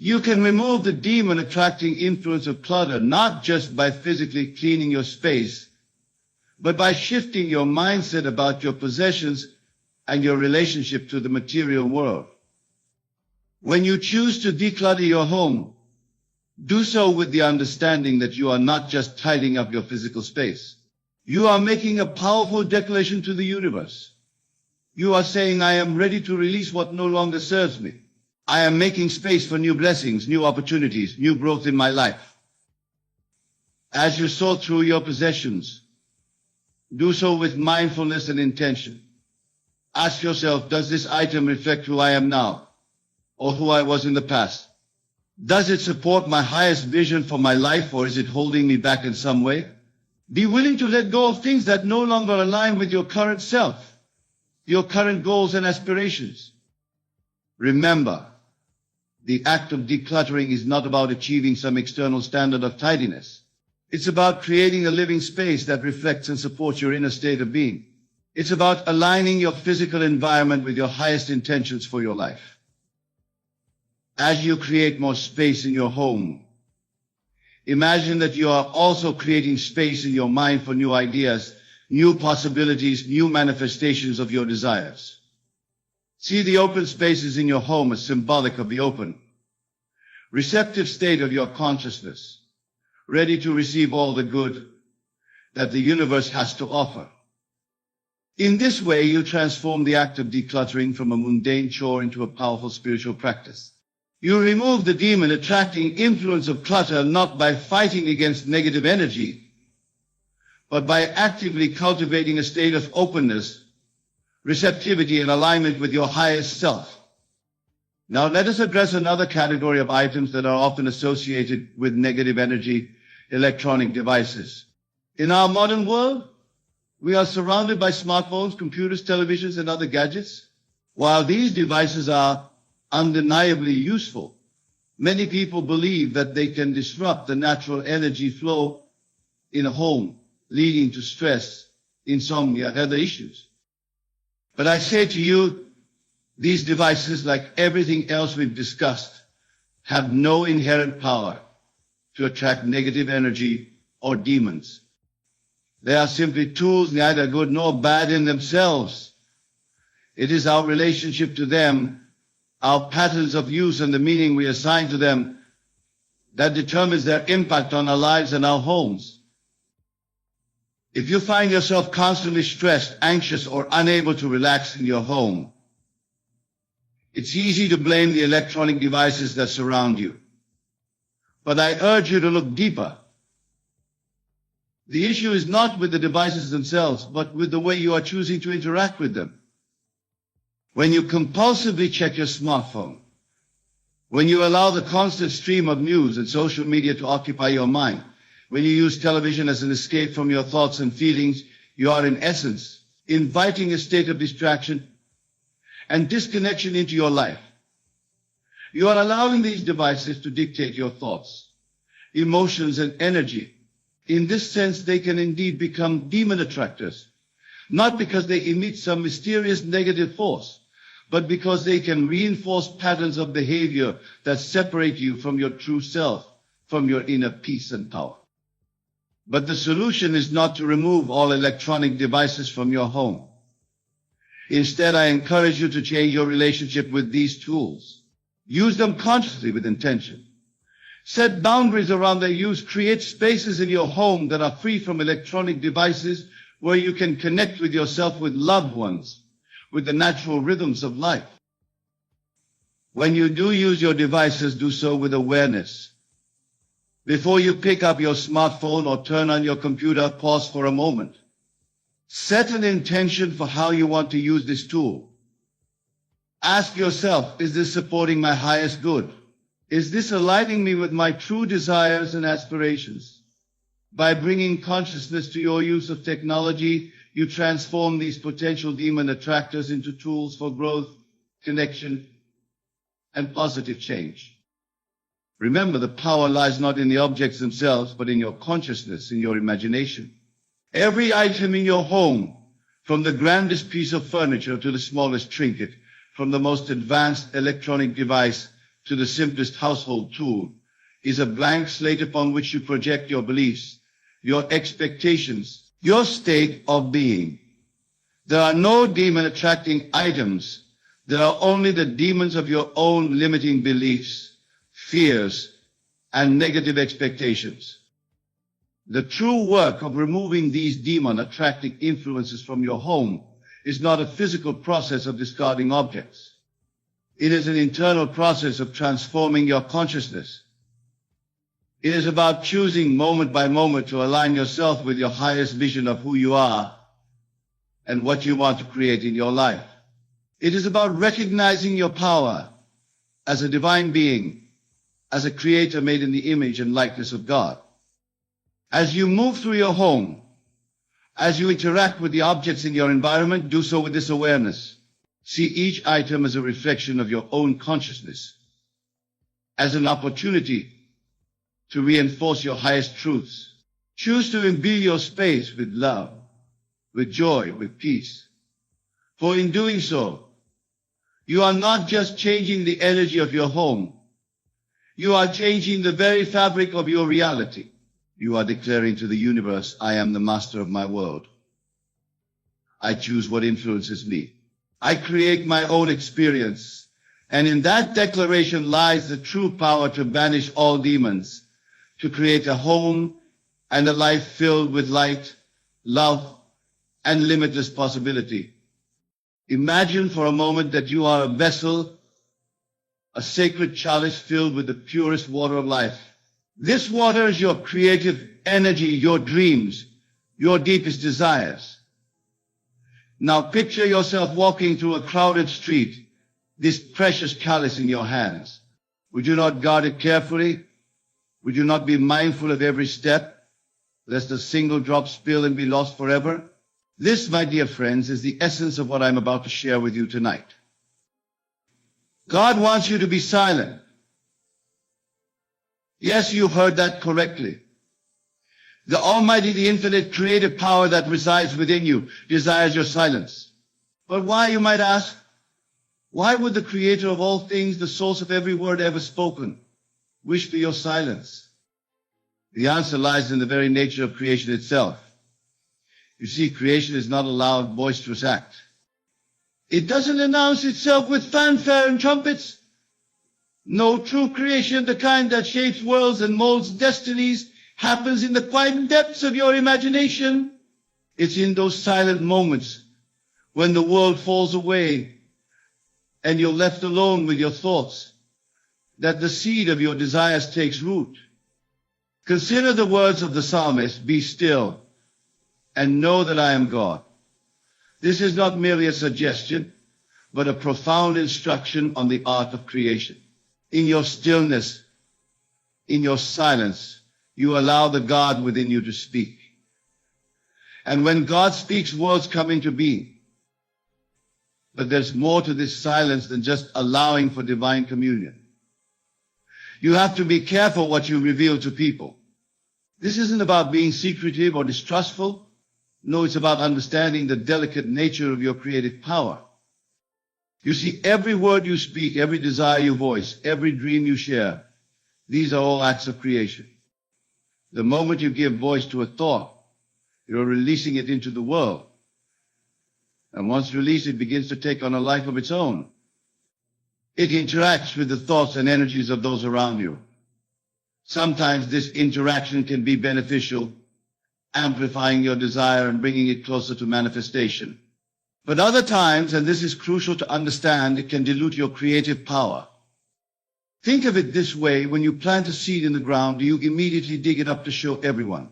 You can remove the demon attracting influence of clutter, not just by physically cleaning your space, but by shifting your mindset about your possessions and your relationship to the material world. When you choose to declutter your home, do so with the understanding that you are not just tidying up your physical space. You are making a powerful declaration to the universe. You are saying, I am ready to release what no longer serves me. I am making space for new blessings, new opportunities, new growth in my life. As you sort through your possessions, do so with mindfulness and intention. Ask yourself, does this item reflect who I am now or who I was in the past? Does it support my highest vision for my life, or is it holding me back in some way? Be willing to let go of things that no longer align with your current self, your current goals and aspirations. Remember, the act of decluttering is not about achieving some external standard of tidiness. It's about creating a living space that reflects and supports your inner state of being. It's about aligning your physical environment with your highest intentions for your life. As you create more space in your home, imagine that you are also creating space in your mind for new ideas, new possibilities, new manifestations of your desires. See the open spaces in your home as symbolic of the open, receptive state of your consciousness, ready to receive all the good that the universe has to offer. In this way, you transform the act of decluttering from a mundane chore into a powerful spiritual practice. You remove the demon attracting influence of clutter not by fighting against negative energy, but by actively cultivating a state of openness, receptivity, and alignment with your highest self. Now let us address another category of items that are often associated with negative energy: electronic devices. In our modern world, we are surrounded by smartphones, computers, televisions, and other gadgets. While these devices are undeniably useful, many people believe that they can disrupt the natural energy flow in a home, leading to stress, insomnia, and other issues. But I say to you, these devices, like everything else we've discussed, have no inherent power to attract negative energy or demons. They are simply tools, neither good nor bad in themselves. It is our relationship to them, our patterns of use and the meaning we assign to them that determines their impact on our lives and our homes. If you find yourself constantly stressed, anxious, or unable to relax in your home, it's easy to blame the electronic devices that surround you. But I urge you to look deeper. The issue is not with the devices themselves, but with the way you are choosing to interact with them. When you compulsively check your smartphone, when you allow the constant stream of news and social media to occupy your mind, when you use television as an escape from your thoughts and feelings, you are in essence inviting a state of distraction and disconnection into your life. You are allowing these devices to dictate your thoughts, emotions, and energy. In this sense, they can indeed become demon attractors, not because they emit some mysterious negative force, but because they can reinforce patterns of behavior that separate you from your true self, from your inner peace and power. But the solution is not to remove all electronic devices from your home. Instead, I encourage you to change your relationship with these tools. Use them consciously with intention. Set boundaries around their use. Create spaces in your home that are free from electronic devices where you can connect with yourself, with loved ones, with the natural rhythms of life. When you do use your devices, do so with awareness. Before you pick up your smartphone or turn on your computer, pause for a moment. Set an intention for how you want to use this tool. Ask yourself, is this supporting my highest good? Is this aligning me with my true desires and aspirations? By bringing consciousness to your use of technology, you transform these potential demon attractors into tools for growth, connection, and positive change. Remember, the power lies not in the objects themselves, but in your consciousness, in your imagination. Every item in your home, from the grandest piece of furniture to the smallest trinket, from the most advanced electronic device to the simplest household tool, is a blank slate upon which you project your beliefs, your expectations, your state of being. There are no demon-attracting items. There are only the demons of your own limiting beliefs, fears, and negative expectations. The true work of removing these demon-attracting influences from your home is not a physical process of discarding objects. It is an internal process of transforming your consciousness. It is about choosing moment by moment to align yourself with your highest vision of who you are and what you want to create in your life. It is about recognizing your power as a divine being, as a creator made in the image and likeness of God. As you move through your home, as you interact with the objects in your environment, do so with this awareness. See each item as a reflection of your own consciousness, as an opportunity to reinforce your highest truths. Choose to imbue your space with love, with joy, with peace. For in doing so, you are not just changing the energy of your home, you are changing the very fabric of your reality. You are declaring to the universe, I am the master of my world. I choose what influences me. I create my own experience. And in that declaration lies the true power to banish all demons, to create a home and a life filled with light, love, and limitless possibility. Imagine for a moment that you are a vessel, a sacred chalice filled with the purest water of life. This water is your creative energy, your dreams, your deepest desires. Now picture yourself walking through a crowded street, this precious chalice in your hands. Would you not guard it carefully? Would you not be mindful of every step, lest a single drop spill and be lost forever? This, my dear friends, is the essence of what I'm about to share with you tonight. God wants you to be silent. Yes, you heard that correctly. The Almighty, the infinite creative power that resides within you desires your silence. But why, you might ask? Why would the Creator of all things, the source of every word ever spoken, wish for your silence? The answer lies in the very nature of creation itself. You see, creation is not a loud, boisterous act. It doesn't announce itself with fanfare and trumpets. No, true creation, the kind that shapes worlds and molds destinies, happens in the quiet depths of your imagination. It's in those silent moments when the world falls away and you're left alone with your thoughts that the seed of your desires takes root. Consider the words of the psalmist, "Be still and know that I am God." This is not merely a suggestion, but a profound instruction on the art of creation. In your stillness, in your silence, you allow the God within you to speak. And when God speaks, worlds come into being. But there's more to this silence than just allowing for divine communion. You have to be careful what you reveal to people. This isn't about being secretive or distrustful. No, it's about understanding the delicate nature of your creative power. You see, every word you speak, every desire you voice, every dream you share, these are all acts of creation. The moment you give voice to a thought, you're releasing it into the world. And once released, it begins to take on a life of its own. It interacts with the thoughts and energies of those around you. Sometimes this interaction can be beneficial, amplifying your desire and bringing it closer to manifestation. But other times, and this is crucial to understand, it can dilute your creative power. Think of it this way: when you plant a seed in the ground, do you immediately dig it up to show everyone?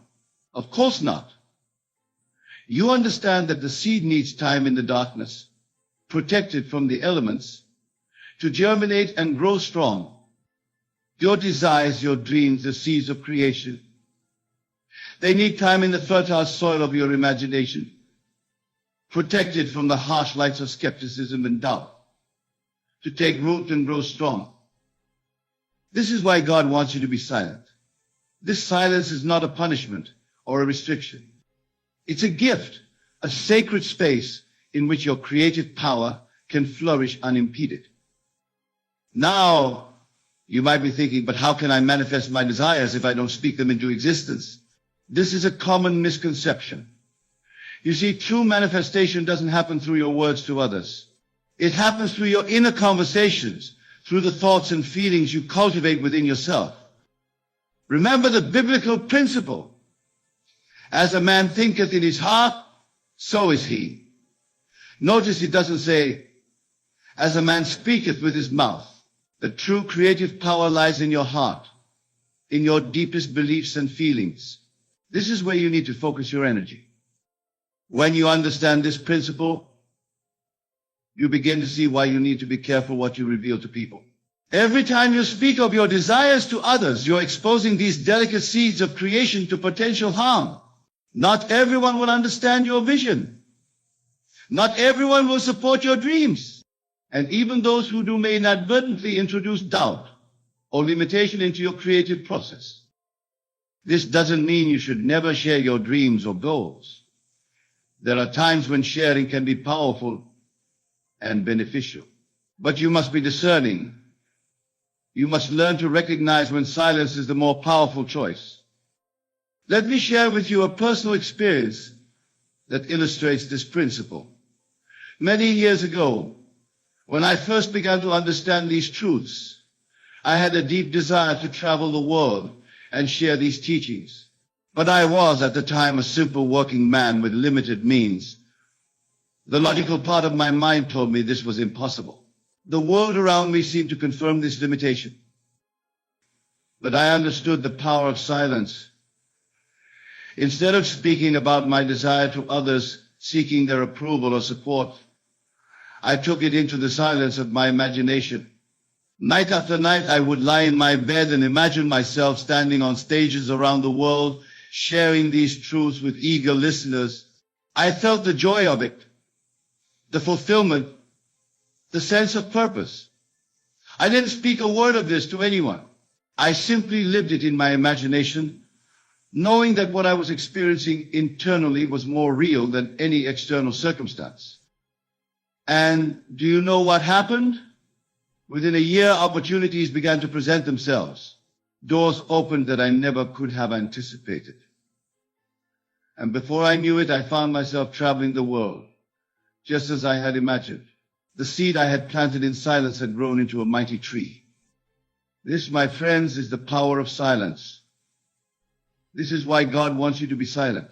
Of course not. You understand that the seed needs time in the darkness, protected from the elements, to germinate and grow strong. Your desires, your dreams, the seeds of creation, they need time in the fertile soil of your imagination, protected from the harsh lights of skepticism and doubt, to take root and grow strong. This is why God wants you to be silent. This silence is not a punishment or a restriction. It's a gift, a sacred space in which your creative power can flourish unimpeded. Now, you might be thinking, but how can I manifest my desires if I don't speak them into existence? This is a common misconception. You see, true manifestation doesn't happen through your words to others. It happens through your inner conversations, through the thoughts and feelings you cultivate within yourself. Remember the biblical principle: as a man thinketh in his heart, so is he. Notice it doesn't say, as a man speaketh with his mouth. The true creative power lies in your heart, in your deepest beliefs and feelings. This is where you need to focus your energy. When you understand this principle, you begin to see why you need to be careful what you reveal to people. Every time you speak of your desires to others, you're exposing these delicate seeds of creation to potential harm. Not everyone will understand your vision. Not everyone will support your dreams. And even those who do may inadvertently introduce doubt or limitation into your creative process. This doesn't mean you should never share your dreams or goals. There are times when sharing can be powerful and beneficial. But you must be discerning. You must learn to recognize when silence is the more powerful choice. Let me share with you a personal experience that illustrates this principle. Many years ago, when I first began to understand these truths, I had a deep desire to travel the world and share these teachings. But I was, at the time, a simple working man with limited means. The logical part of my mind told me this was impossible. The world around me seemed to confirm this limitation. But I understood the power of silence. Instead of speaking about my desire to others, seeking their approval or support, I took it into the silence of my imagination. Night after night, I would lie in my bed and imagine myself standing on stages around the world, sharing these truths with eager listeners. I felt the joy of it, the fulfillment, the sense of purpose. I didn't speak a word of this to anyone. I simply lived it in my imagination, knowing that what I was experiencing internally was more real than any external circumstance. And do you know what happened? Within a year, opportunities began to present themselves. Doors opened that I never could have anticipated. And before I knew it, I found myself traveling the world, just as I had imagined. The seed I had planted in silence had grown into a mighty tree. This, my friends, is the power of silence. This is why God wants you to be silent.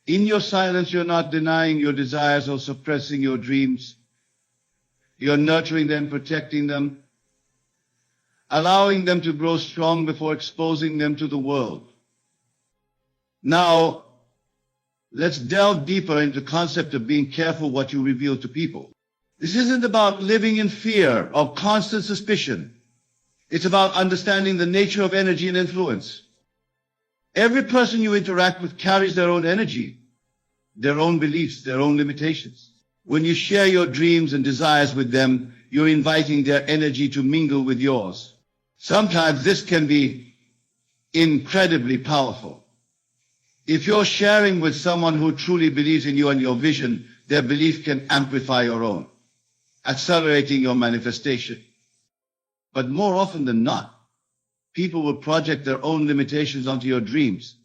In your silence, you're not denying your desires or suppressing your dreams. You're nurturing them, protecting them, allowing them to grow strong before exposing them to the world. Now, let's delve deeper into the concept of being careful what you reveal to people. This isn't about living in fear or constant suspicion. It's about understanding the nature of energy and influence. Every person you interact with carries their own energy, their own beliefs, their own limitations. When you share your dreams and desires with them, you're inviting their energy to mingle with yours. Sometimes this can be incredibly powerful. If you're sharing with someone who truly believes in you and your vision, their belief can amplify your own, accelerating your manifestation. But more often than not, people will project their own limitations onto your dreams.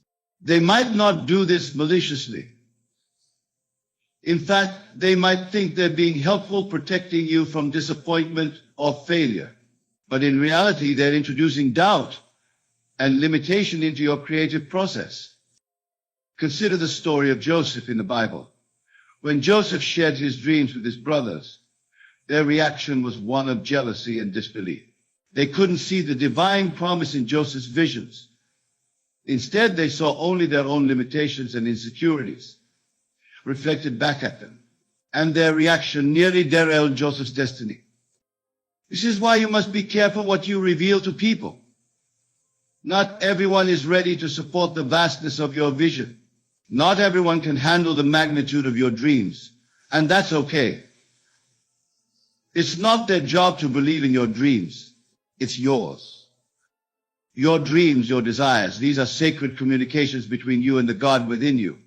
They might not do this maliciously. In fact, they might think they're being helpful, protecting you from disappointment or failure. But in reality, they're introducing doubt and limitation into your creative process. Consider the story of Joseph in the Bible. When Joseph shared his dreams with his brothers, their reaction was one of jealousy and disbelief. They couldn't see the divine promise in Joseph's visions. Instead, they saw only their own limitations and insecurities reflected back at them, and their reaction nearly derailed Joseph's destiny. This is why you must be careful what you reveal to people. Not everyone is ready to support the vastness of your vision. Not everyone can handle the magnitude of your dreams, and that's okay. It's not their job to believe in your dreams. It's yours. Your dreams, your desires, these are sacred communications between you and the God within you.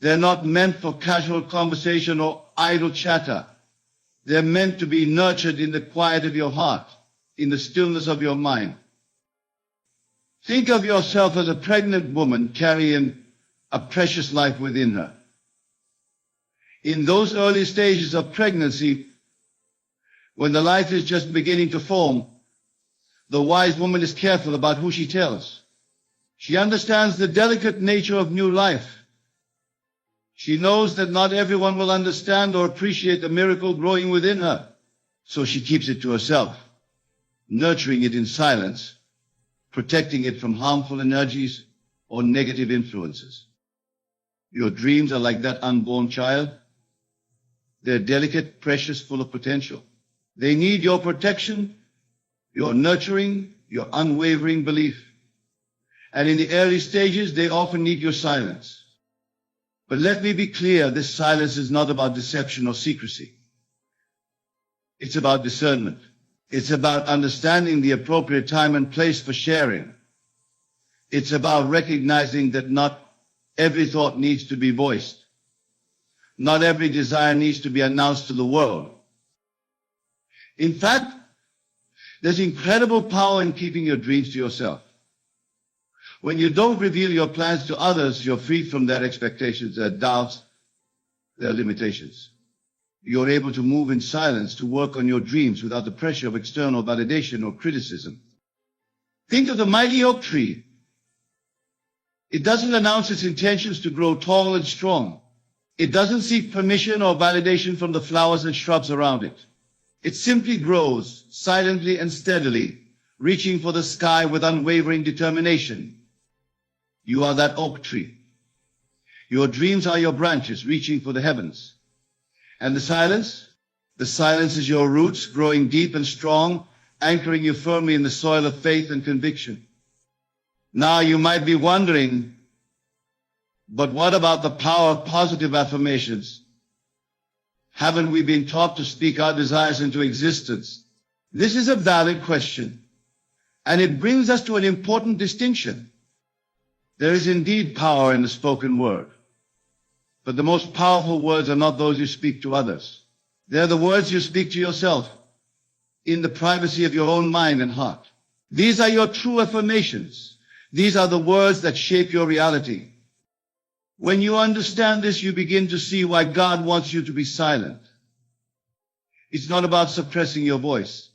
They're not meant for casual conversation or idle chatter. They're meant to be nurtured in the quiet of your heart, in the stillness of your mind. Think of yourself as a pregnant woman carrying a precious life within her. In those early stages of pregnancy, when the life is just beginning to form, the wise woman is careful about who she tells. She understands the delicate nature of new life. She knows that not everyone will understand or appreciate the miracle growing within her, so she keeps it to herself, nurturing it in silence, protecting it from harmful energies or negative influences. Your dreams are like that unborn child. They're delicate, precious, full of potential. They need your protection, your nurturing, your unwavering belief. And in the early stages, they often need your silence. But let me be clear, this silence is not about deception or secrecy. It's about discernment. It's about understanding the appropriate time and place for sharing. It's about recognizing that not every thought needs to be voiced. Not every desire needs to be announced to the world. In fact, there's incredible power in keeping your dreams to yourself. When you don't reveal your plans to others, you're free from their expectations, their doubts, their limitations. You're able to move in silence to work on your dreams without the pressure of external validation or criticism. Think of the mighty oak tree. It doesn't announce its intentions to grow tall and strong. It doesn't seek permission or validation from the flowers and shrubs around it. It simply grows silently and steadily, reaching for the sky with unwavering determination. You are that oak tree. Your dreams are your branches reaching for the heavens. And the silence? The silence is your roots growing deep and strong, anchoring you firmly in the soil of faith and conviction. Now you might be wondering, but what about the power of positive affirmations? Haven't we been taught to speak our desires into existence? This is a valid question, and it brings us to an important distinction. There is indeed power in the spoken word, but the most powerful words are not those you speak to others. They're the words you speak to yourself in the privacy of your own mind and heart. These are your true affirmations. These are the words that shape your reality. When you understand this, you begin to see why God wants you to be silent. It's not about suppressing your voice.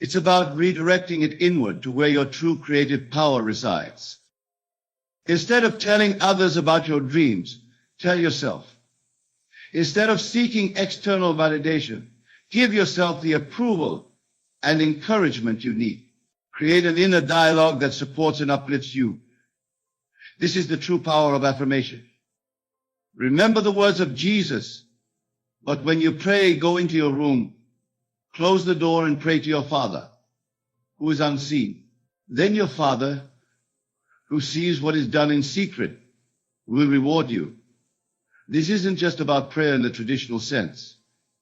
It's about redirecting it inward to where your true creative power resides. Instead of telling others about your dreams, tell yourself. Instead of seeking external validation, give yourself the approval and encouragement you need. Create an inner dialogue that supports and uplifts you. This is the true power of affirmation. Remember the words of Jesus, but when you pray, go into your room, close the door and pray to your Father, who is unseen. Then your Father, who sees what is done in secret, will reward you. This isn't just about prayer in the traditional sense.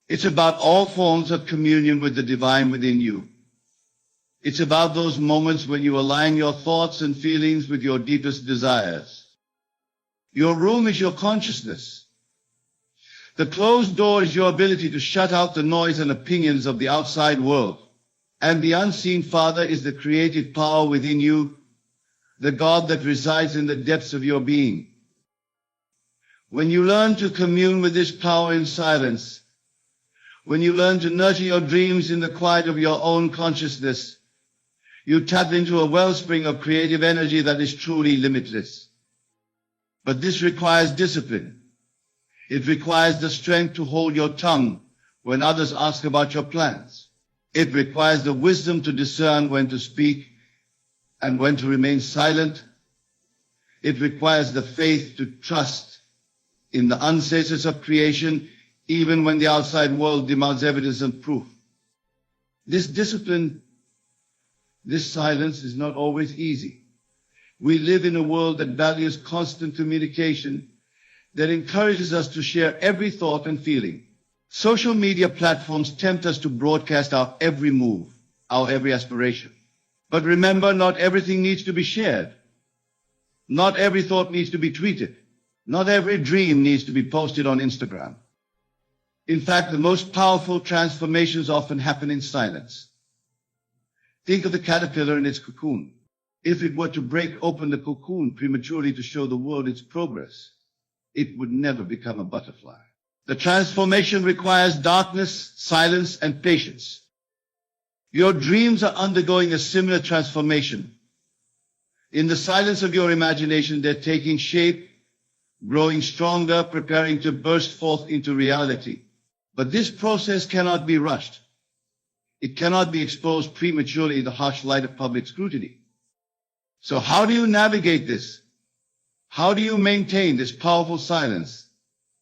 It's about all forms of communion with the divine within you. It's about those moments when you align your thoughts and feelings with your deepest desires. Your room is your consciousness. The closed door is your ability to shut out the noise and opinions of the outside world. And the unseen Father is the creative power within you, the God that resides in the depths of your being. When you learn to commune with this power in silence, when you learn to nurture your dreams in the quiet of your own consciousness, you tap into a wellspring of creative energy that is truly limitless. But this requires discipline. It requires the strength to hold your tongue when others ask about your plans. It requires the wisdom to discern when to speak and when to remain silent. It requires the faith to trust in the unsayers of creation, even when the outside world demands evidence and proof. This discipline, this silence is not always easy. We live in a world that values constant communication, that encourages us to share every thought and feeling. Social media platforms tempt us to broadcast our every move, our every aspiration. But remember, not everything needs to be shared. Not every thought needs to be tweeted. Not every dream needs to be posted on Instagram. In fact, the most powerful transformations often happen in silence. Think of the caterpillar in its cocoon. If it were to break open the cocoon prematurely to show the world its progress, it would never become a butterfly. The transformation requires darkness, silence, and patience. Your dreams are undergoing a similar transformation. In the silence of your imagination, they're taking shape, growing stronger, preparing to burst forth into reality. But this process cannot be rushed. It cannot be exposed prematurely in the harsh light of public scrutiny. So how do you navigate this? How do you maintain this powerful silence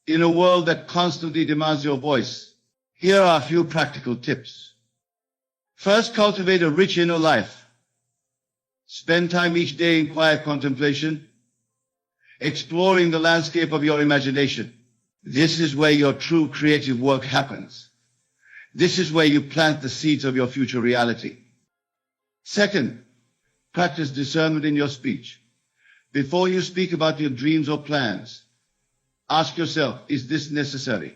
in a world that constantly demands your voice? Here are a few practical tips. First, cultivate a rich inner life. Spend time each day in quiet contemplation, exploring the landscape of your imagination. This is where your true creative work happens. This is where you plant the seeds of your future reality. Second, practice discernment in your speech. Before you speak about your dreams or plans, ask yourself, is this necessary?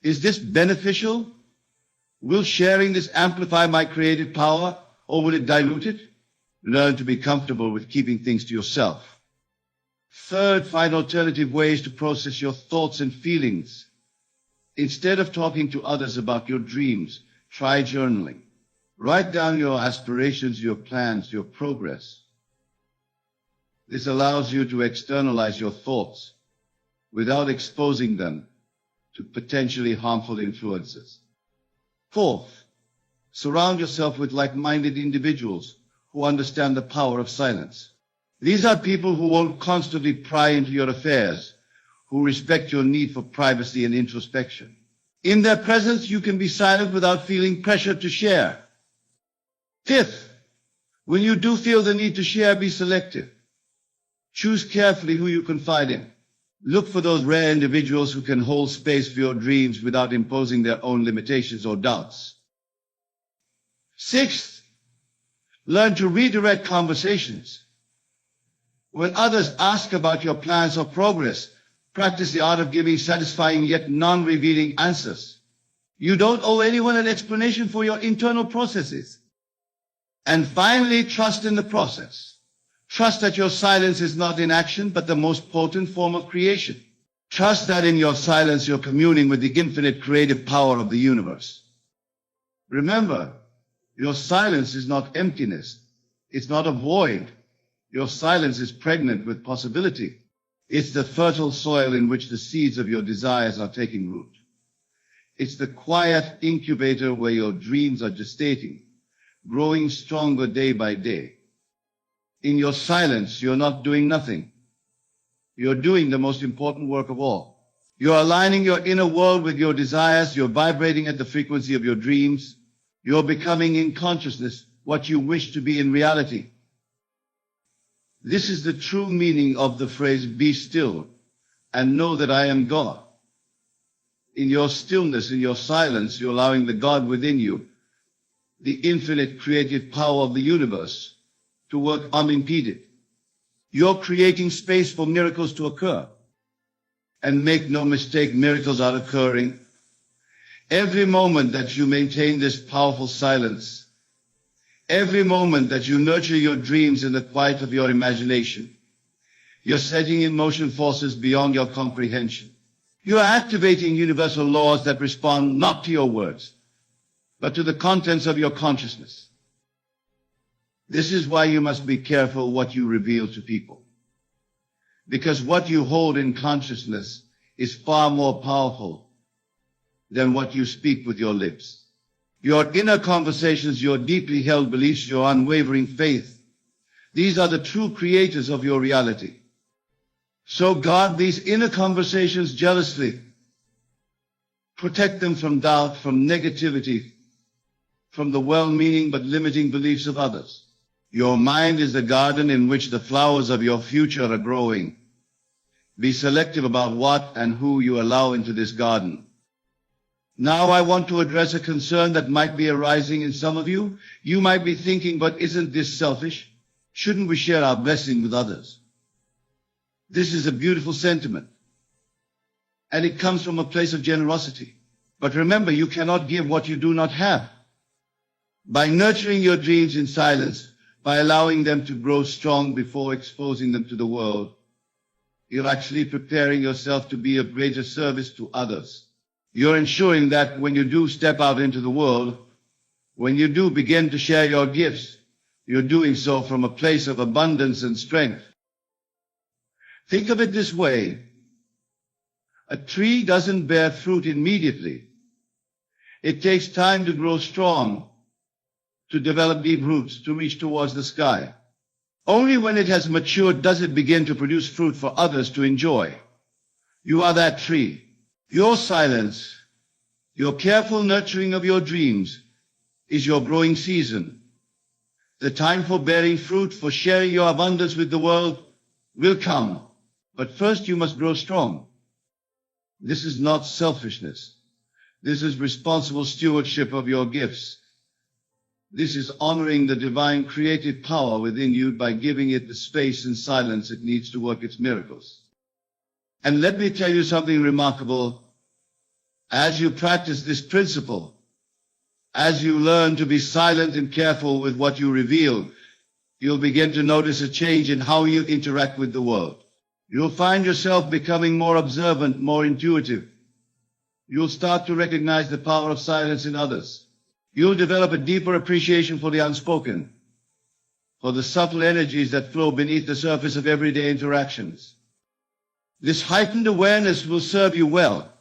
Is this beneficial? Will sharing this amplify my creative power, or will it dilute it? Learn to be comfortable with keeping things to yourself. Third, find alternative ways to process your thoughts and feelings. Instead of talking to others about your dreams, try journaling. Write down your aspirations, your plans, your progress. This allows you to externalize your thoughts without exposing them to potentially harmful influences. Fourth, surround yourself with like-minded individuals who understand the power of silence. These are people who won't constantly pry into your affairs, who respect your need for privacy and introspection. In their presence, you can be silent without feeling pressure to share. Fifth, when you do feel the need to share, be selective. Choose carefully who you confide in. Look for those rare individuals who can hold space for your dreams without imposing their own limitations or doubts. Sixth, learn to redirect conversations. When others ask about your plans or progress, practice the art of giving satisfying yet non-revealing answers. You don't owe anyone an explanation for your internal processes. And finally, trust in the process. Trust that your silence is not inaction, but the most potent form of creation. Trust that in your silence you're communing with the infinite creative power of the universe. Remember, your silence is not emptiness. It's not a void. Your silence is pregnant with possibility. It's the fertile soil in which the seeds of your desires are taking root. It's the quiet incubator where your dreams are gestating, growing stronger day by day. In your silence, you're not doing nothing. You're doing the most important work of all. You're aligning your inner world with your desires. You're vibrating at the frequency of your dreams. You're becoming in consciousness what you wish to be in reality. This is the true meaning of the phrase, be still and know that I am God. In your stillness, in your silence, you're allowing the God within you, the infinite creative power of the universe, to work unimpeded. You're creating space for miracles to occur. And make no mistake, miracles are occurring. Every moment that you maintain this powerful silence, every moment that you nurture your dreams in the quiet of your imagination, you're setting in motion forces beyond your comprehension. You are activating universal laws that respond not to your words, but to the contents of your consciousness. This is why you must be careful what you reveal to people. Because what you hold in consciousness is far more powerful than what you speak with your lips. Your inner conversations, your deeply held beliefs, your unwavering faith, these are the true creators of your reality. So guard these inner conversations jealously. Protect them from doubt, from negativity, from the well-meaning but limiting beliefs of others. Your mind is the garden in which the flowers of your future are growing. Be selective about what and who you allow into this garden. Now I want to address a concern that might be arising in some of you. You might be thinking, but isn't this selfish? Shouldn't we share our blessing with others? This is a beautiful sentiment, and it comes from a place of generosity. But remember, you cannot give what you do not have. By nurturing your dreams in silence, by allowing them to grow strong before exposing them to the world, you're actually preparing yourself to be of greater service to others. You're ensuring that when you do step out into the world, when you do begin to share your gifts, you're doing so from a place of abundance and strength. Think of it this way. A tree doesn't bear fruit immediately. It takes time to grow strong, to develop deep roots, to reach towards the sky. Only when it has matured does it begin to produce fruit for others to enjoy. You are that tree. Your silence, your careful nurturing of your dreams, is your growing season. The time for bearing fruit, for sharing your abundance with the world, will come. But first you must grow strong. This is not selfishness. This is responsible stewardship of your gifts. This is honoring the divine creative power within you by giving it the space and silence it needs to work its miracles. And let me tell you something remarkable. As you practice this principle, as you learn to be silent and careful with what you reveal, you'll begin to notice a change in how you interact with the world. You'll find yourself becoming more observant, more intuitive. You'll start to recognize the power of silence in others. You'll develop a deeper appreciation for the unspoken, for the subtle energies that flow beneath the surface of everyday interactions. This heightened awareness will serve you well.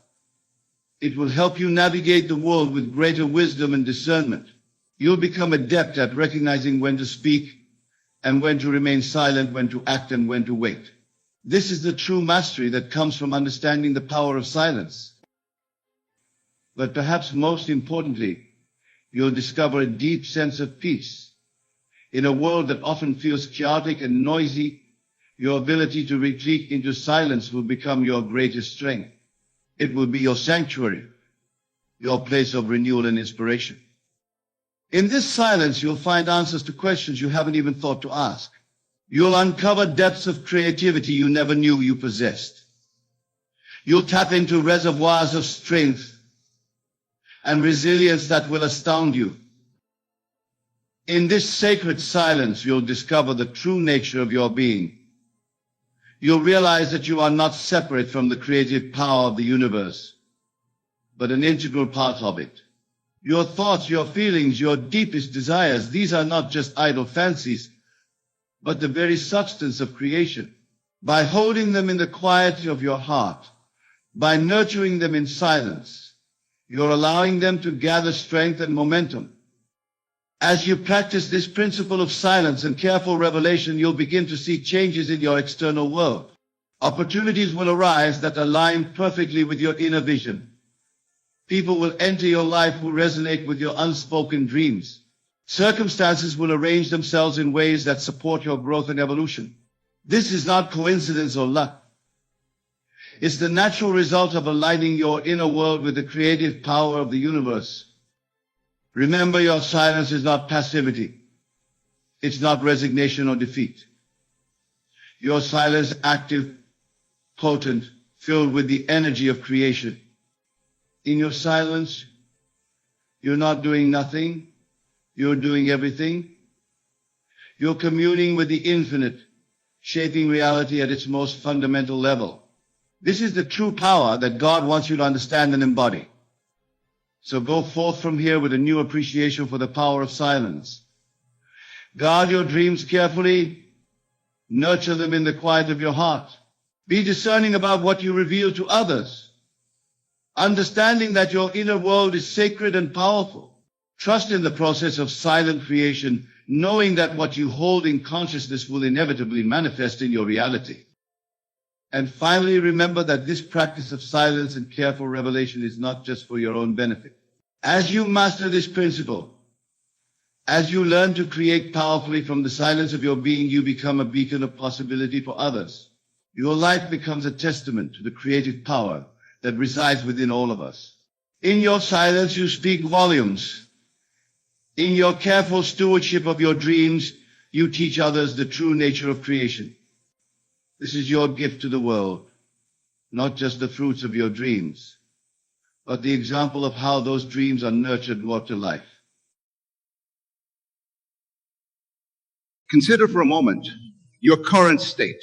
It will help you navigate the world with greater wisdom and discernment. You'll become adept at recognizing when to speak and when to remain silent, when to act and when to wait. This is the true mastery that comes from understanding the power of silence. But perhaps most importantly, you'll discover a deep sense of peace. In a world that often feels chaotic and noisy, your ability to retreat into silence will become your greatest strength. It will be your sanctuary, your place of renewal and inspiration. In this silence, you'll find answers to questions you haven't even thought to ask. You'll uncover depths of creativity you never knew you possessed. You'll tap into reservoirs of strength and resilience that will astound you. In this sacred silence, you'll discover the true nature of your being. You'll realize that you are not separate from the creative power of the universe, but an integral part of it. Your thoughts, your feelings, your deepest desires, these are not just idle fancies, but the very substance of creation. By holding them in the quiet of your heart, by nurturing them in silence, you're allowing them to gather strength and momentum. As you practice this principle of silence and careful revelation, you'll begin to see changes in your external world. Opportunities will arise that align perfectly with your inner vision. People will enter your life who resonate with your unspoken dreams. Circumstances will arrange themselves in ways that support your growth and evolution. This is not coincidence or luck. It's the natural result of aligning your inner world with the creative power of the universe. Remember, your silence is not passivity. It's not resignation or defeat. Your silence is active, potent, filled with the energy of creation. In your silence, you're not doing nothing. You're doing everything. You're communing with the infinite, shaping reality at its most fundamental level. This is the true power that God wants you to understand and embody. So go forth from here with a new appreciation for the power of silence. Guard your dreams carefully. Nurture them in the quiet of your heart. Be discerning about what you reveal to others. Understanding that your inner world is sacred and powerful. Trust in the process of silent creation, knowing that what you hold in consciousness will inevitably manifest in your reality. And finally, remember that this practice of silence and careful revelation is not just for your own benefit. As you master this principle, as you learn to create powerfully from the silence of your being, you become a beacon of possibility for others. Your life becomes a testament to the creative power that resides within all of us. In your silence, you speak volumes. In your careful stewardship of your dreams, you teach others the true nature of creation. This is your gift to the world, not just the fruits of your dreams, but the example of how those dreams are nurtured and brought to life. Consider for a moment your current state.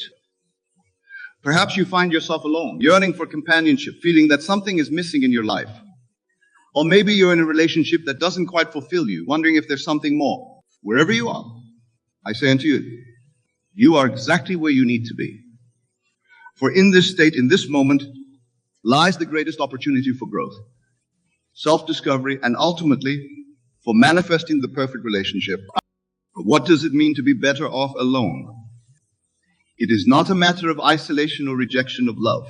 Perhaps you find yourself alone, yearning for companionship, feeling that something is missing in your life. Or maybe you're in a relationship that doesn't quite fulfill you, wondering if there's something more. Wherever you are, I say unto you, you are exactly where you need to be. For in this state, in this moment, lies the greatest opportunity for growth, self-discovery, and ultimately for manifesting the perfect relationship. What does it mean to be better off alone? It is not a matter of isolation or rejection of love.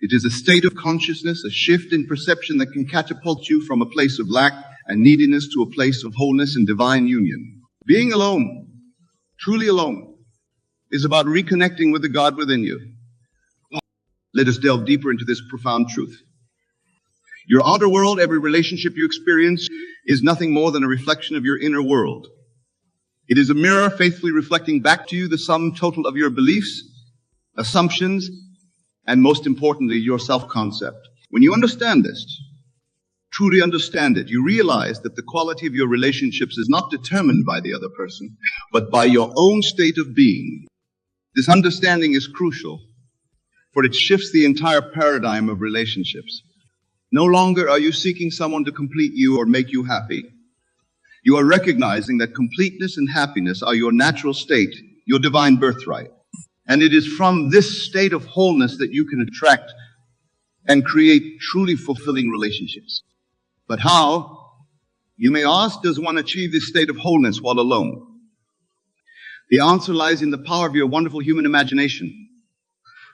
It is a state of consciousness, a shift in perception that can catapult you from a place of lack and neediness to a place of wholeness and divine union. Being alone, truly alone, is about reconnecting with the God within you. Let us delve deeper into this profound truth. Your outer world, every relationship you experience, is nothing more than a reflection of your inner world. It is a mirror faithfully reflecting back to you the sum total of your beliefs, assumptions, and most importantly, your self-concept. When you understand this, truly understand it, you realize that the quality of your relationships is not determined by the other person, but by your own state of being. This understanding is crucial, for it shifts the entire paradigm of relationships. No longer are you seeking someone to complete you or make you happy. You are recognizing that completeness and happiness are your natural state, your divine birthright. And it is from this state of wholeness that you can attract and create truly fulfilling relationships. But how, you may ask, does one achieve this state of wholeness while alone? The answer lies in the power of your wonderful human imagination.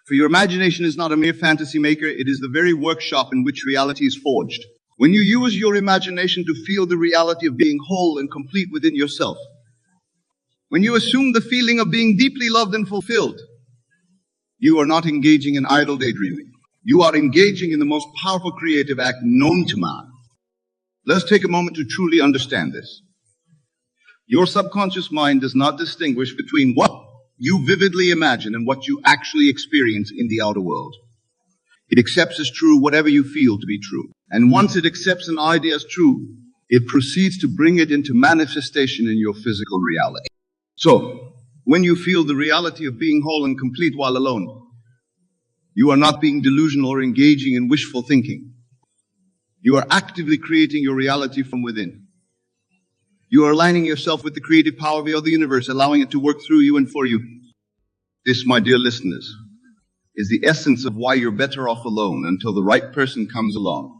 For your imagination is not a mere fantasy maker, it is the very workshop in which reality is forged. When you use your imagination to feel the reality of being whole and complete within yourself, when you assume the feeling of being deeply loved and fulfilled, you are not engaging in idle daydreaming. You are engaging in the most powerful creative act known to man. Let's take a moment to truly understand this. Your subconscious mind does not distinguish between what you vividly imagine and what you actually experience in the outer world. It accepts as true whatever you feel to be true. And once it accepts an idea as true, it proceeds to bring it into manifestation in your physical reality. So, when you feel the reality of being whole and complete while alone, you are not being delusional or engaging in wishful thinking. You are actively creating your reality from within. You are aligning yourself with the creative power of the other universe, allowing it to work through you and for you. This, my dear listeners, is the essence of why you're better off alone until the right person comes along.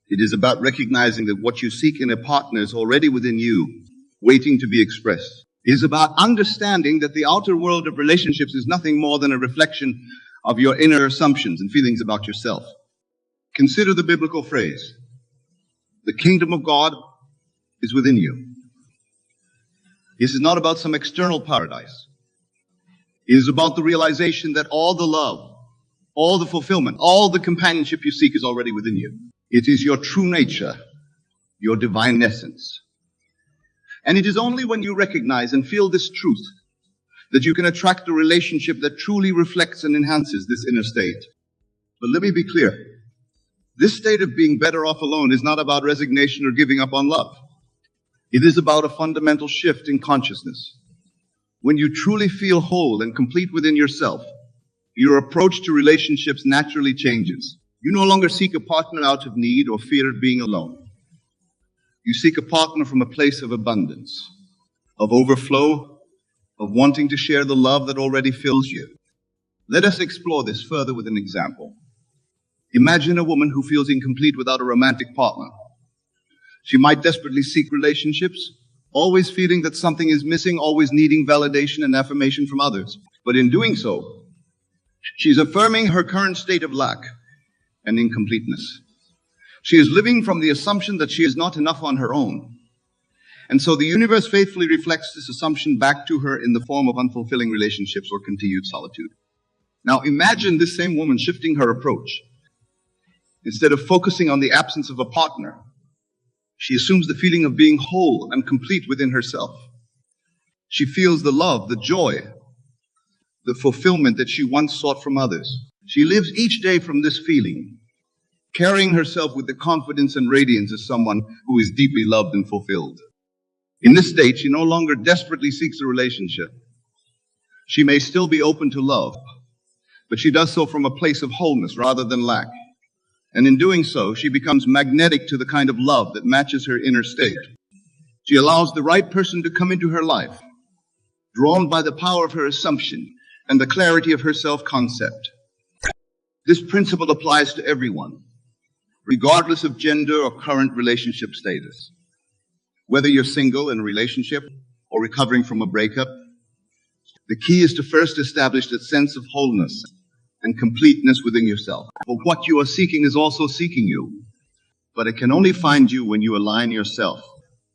It is about recognizing that what you seek in a partner is already within you, waiting to be expressed. It is about understanding that the outer world of relationships is nothing more than a reflection of your inner assumptions and feelings about yourself. Consider the biblical phrase, the kingdom of God is within you. This is not about some external paradise. It is about the realization that all the love, all the fulfillment, all the companionship you seek is already within you. It is your true nature, your divine essence. And it is only when you recognize and feel this truth that you can attract a relationship that truly reflects and enhances this inner state. But let me be clear. This state of being better off alone is not about resignation or giving up on love. It is about a fundamental shift in consciousness. When you truly feel whole and complete within yourself, your approach to relationships naturally changes. You no longer seek a partner out of need or fear of being alone. You seek a partner from a place of abundance, of overflow, of wanting to share the love that already fills you. Let us explore this further with an example. Imagine a woman who feels incomplete without a romantic partner. She might desperately seek relationships, always feeling that something is missing, always needing validation and affirmation from others. But in doing so, she's affirming her current state of lack and incompleteness. She is living from the assumption that she is not enough on her own. And so the universe faithfully reflects this assumption back to her in the form of unfulfilling relationships or continued solitude. Now imagine this same woman shifting her approach. Instead of focusing on the absence of a partner, she assumes the feeling of being whole and complete within herself. She feels the love, the joy, the fulfillment that she once sought from others. She lives each day from this feeling, carrying herself with the confidence and radiance of someone who is deeply loved and fulfilled. In this state, she no longer desperately seeks a relationship. She may still be open to love, but she does so from a place of wholeness rather than lack. And in doing so, she becomes magnetic to the kind of love that matches her inner state. She allows the right person to come into her life, drawn by the power of her assumption and the clarity of her self-concept. This principle applies to everyone, regardless of gender or current relationship status. Whether you're single in a relationship or recovering from a breakup, the key is to first establish that sense of wholeness and completeness within yourself. For what you are seeking is also seeking you, but it can only find you when you align yourself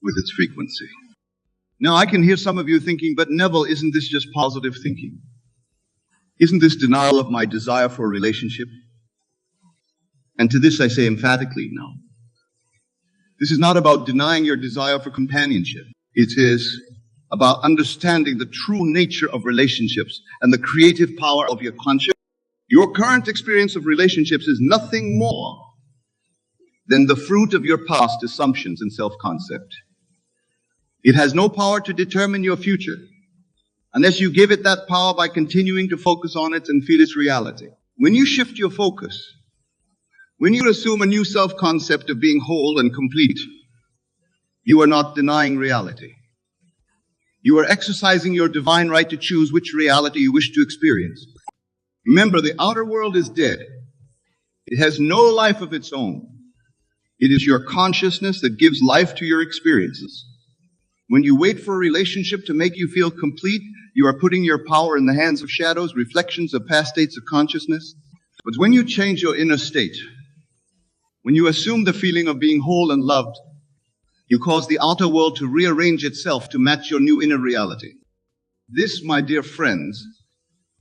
with its frequency. Now, I can hear some of you thinking, but Neville, isn't this just positive thinking? Isn't this denial of my desire for a relationship? And to this I say emphatically, no. This is not about denying your desire for companionship. It is about understanding the true nature of relationships and the creative power of your conscience. Your current experience of relationships is nothing more than the fruit of your past assumptions and self-concept. It has no power to determine your future unless you give it that power by continuing to focus on it and feel its reality. When you shift your focus, when you assume a new self-concept of being whole and complete, you are not denying reality. You are exercising your divine right to choose which reality you wish to experience. Remember, the outer world is dead. It has no life of its own. It is your consciousness that gives life to your experiences. When you wait for a relationship to make you feel complete, you are putting your power in the hands of shadows, reflections of past states of consciousness. But when you change your inner state, when you assume the feeling of being whole and loved, you cause the outer world to rearrange itself to match your new inner reality. This, my dear friends,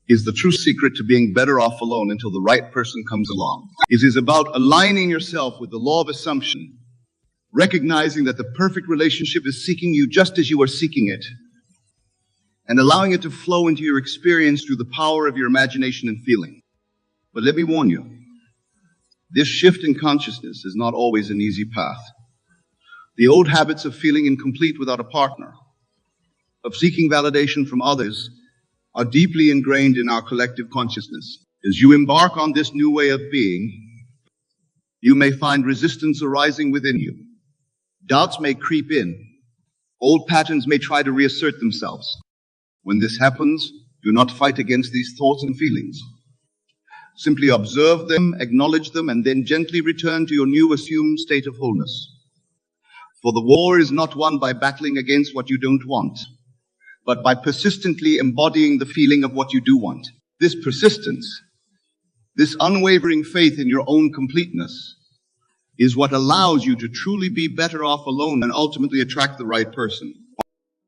is the true secret to being better off alone until the right person comes along. It is about aligning yourself with the law of assumption, recognizing that the perfect relationship is seeking you just as you are seeking it, and allowing it to flow into your experience through the power of your imagination and feeling. But let me warn you, this shift in consciousness is not always an easy path. The old habits of feeling incomplete without a partner, of seeking validation from others are deeply ingrained in our collective consciousness. As you embark on this new way of being, you may find resistance arising within you. Doubts may creep in. Old patterns may try to reassert themselves. When this happens, do not fight against these thoughts and feelings. Simply observe them, acknowledge them, and then gently return to your new assumed state of wholeness. For the war is not won by battling against what you don't want, but by persistently embodying the feeling of what you do want. This persistence, this unwavering faith in your own completeness, is what allows you to truly be better off alone and ultimately attract the right person.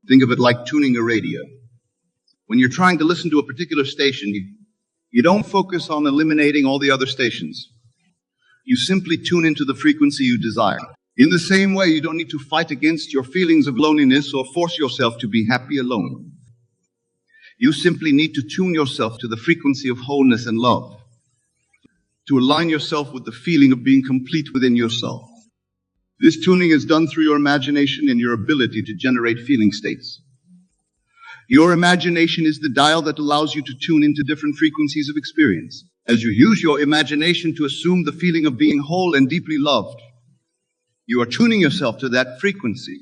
Think of it like tuning a radio. When you're trying to listen to a particular station, you don't focus on eliminating all the other stations. You simply tune into the frequency you desire. In the same way, you don't need to fight against your feelings of loneliness or force yourself to be happy alone. You simply need to tune yourself to the frequency of wholeness and love, to align yourself with the feeling of being complete within yourself. This tuning is done through your imagination and your ability to generate feeling states. Your imagination is the dial that allows you to tune into different frequencies of experience. As you use your imagination to assume the feeling of being whole and deeply loved, you are tuning yourself to that frequency,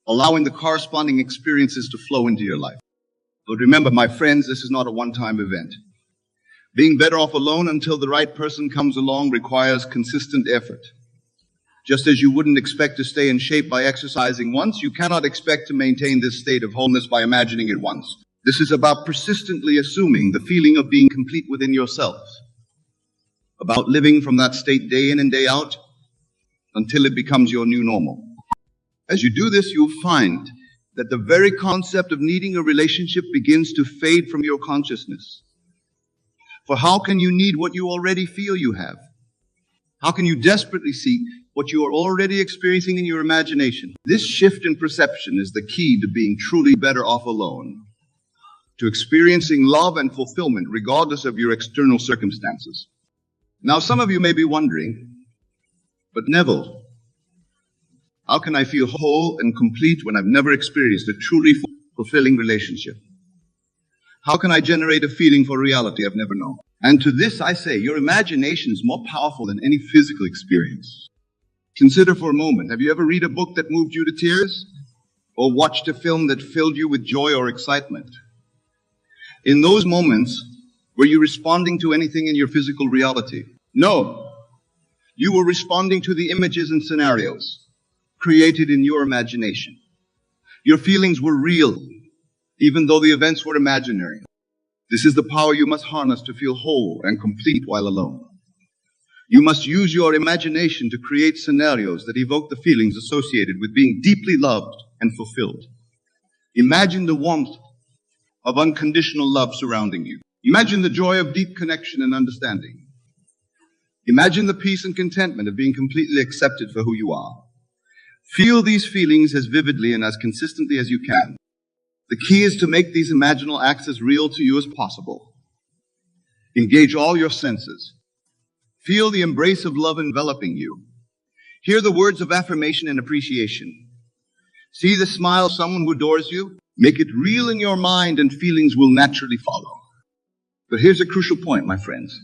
allowing the corresponding experiences to flow into your life. But remember, my friends, this is not a one-time event. Being better off alone until the right person comes along requires consistent effort. Just as you wouldn't expect to stay in shape by exercising once, you cannot expect to maintain this state of wholeness by imagining it once. This is about persistently assuming the feeling of being complete within yourself, about living from that state day in and day out until it becomes your new normal. As you do this, you'll find that the very concept of needing a relationship begins to fade from your consciousness. For how can you need what you already feel you have? How can you desperately seek what you are already experiencing in your imagination? This shift in perception is the key to being truly better off alone, to experiencing love and fulfillment regardless of your external circumstances. Now, some of you may be wondering, but Neville, how can I feel whole and complete when I've never experienced a truly fulfilling relationship? How can I generate a feeling for reality I've never known? And to this I say, your imagination is more powerful than any physical experience. Consider for a moment, have you ever read a book that moved you to tears? Or watched a film that filled you with joy or excitement? In those moments, were you responding to anything in your physical reality? No. You were responding to the images and scenarios created in your imagination. Your feelings were real, even though the events were imaginary. This is the power you must harness to feel whole and complete while alone. You must use your imagination to create scenarios that evoke the feelings associated with being deeply loved and fulfilled. Imagine the warmth of unconditional love surrounding you. Imagine the joy of deep connection and understanding. Imagine the peace and contentment of being completely accepted for who you are. Feel these feelings as vividly and as consistently as you can. The key is to make these imaginal acts as real to you as possible. Engage all your senses. Feel the embrace of love enveloping you. Hear the words of affirmation and appreciation. See the smile of someone who adores you. Make it real in your mind and feelings will naturally follow. But here's a crucial point, my friends.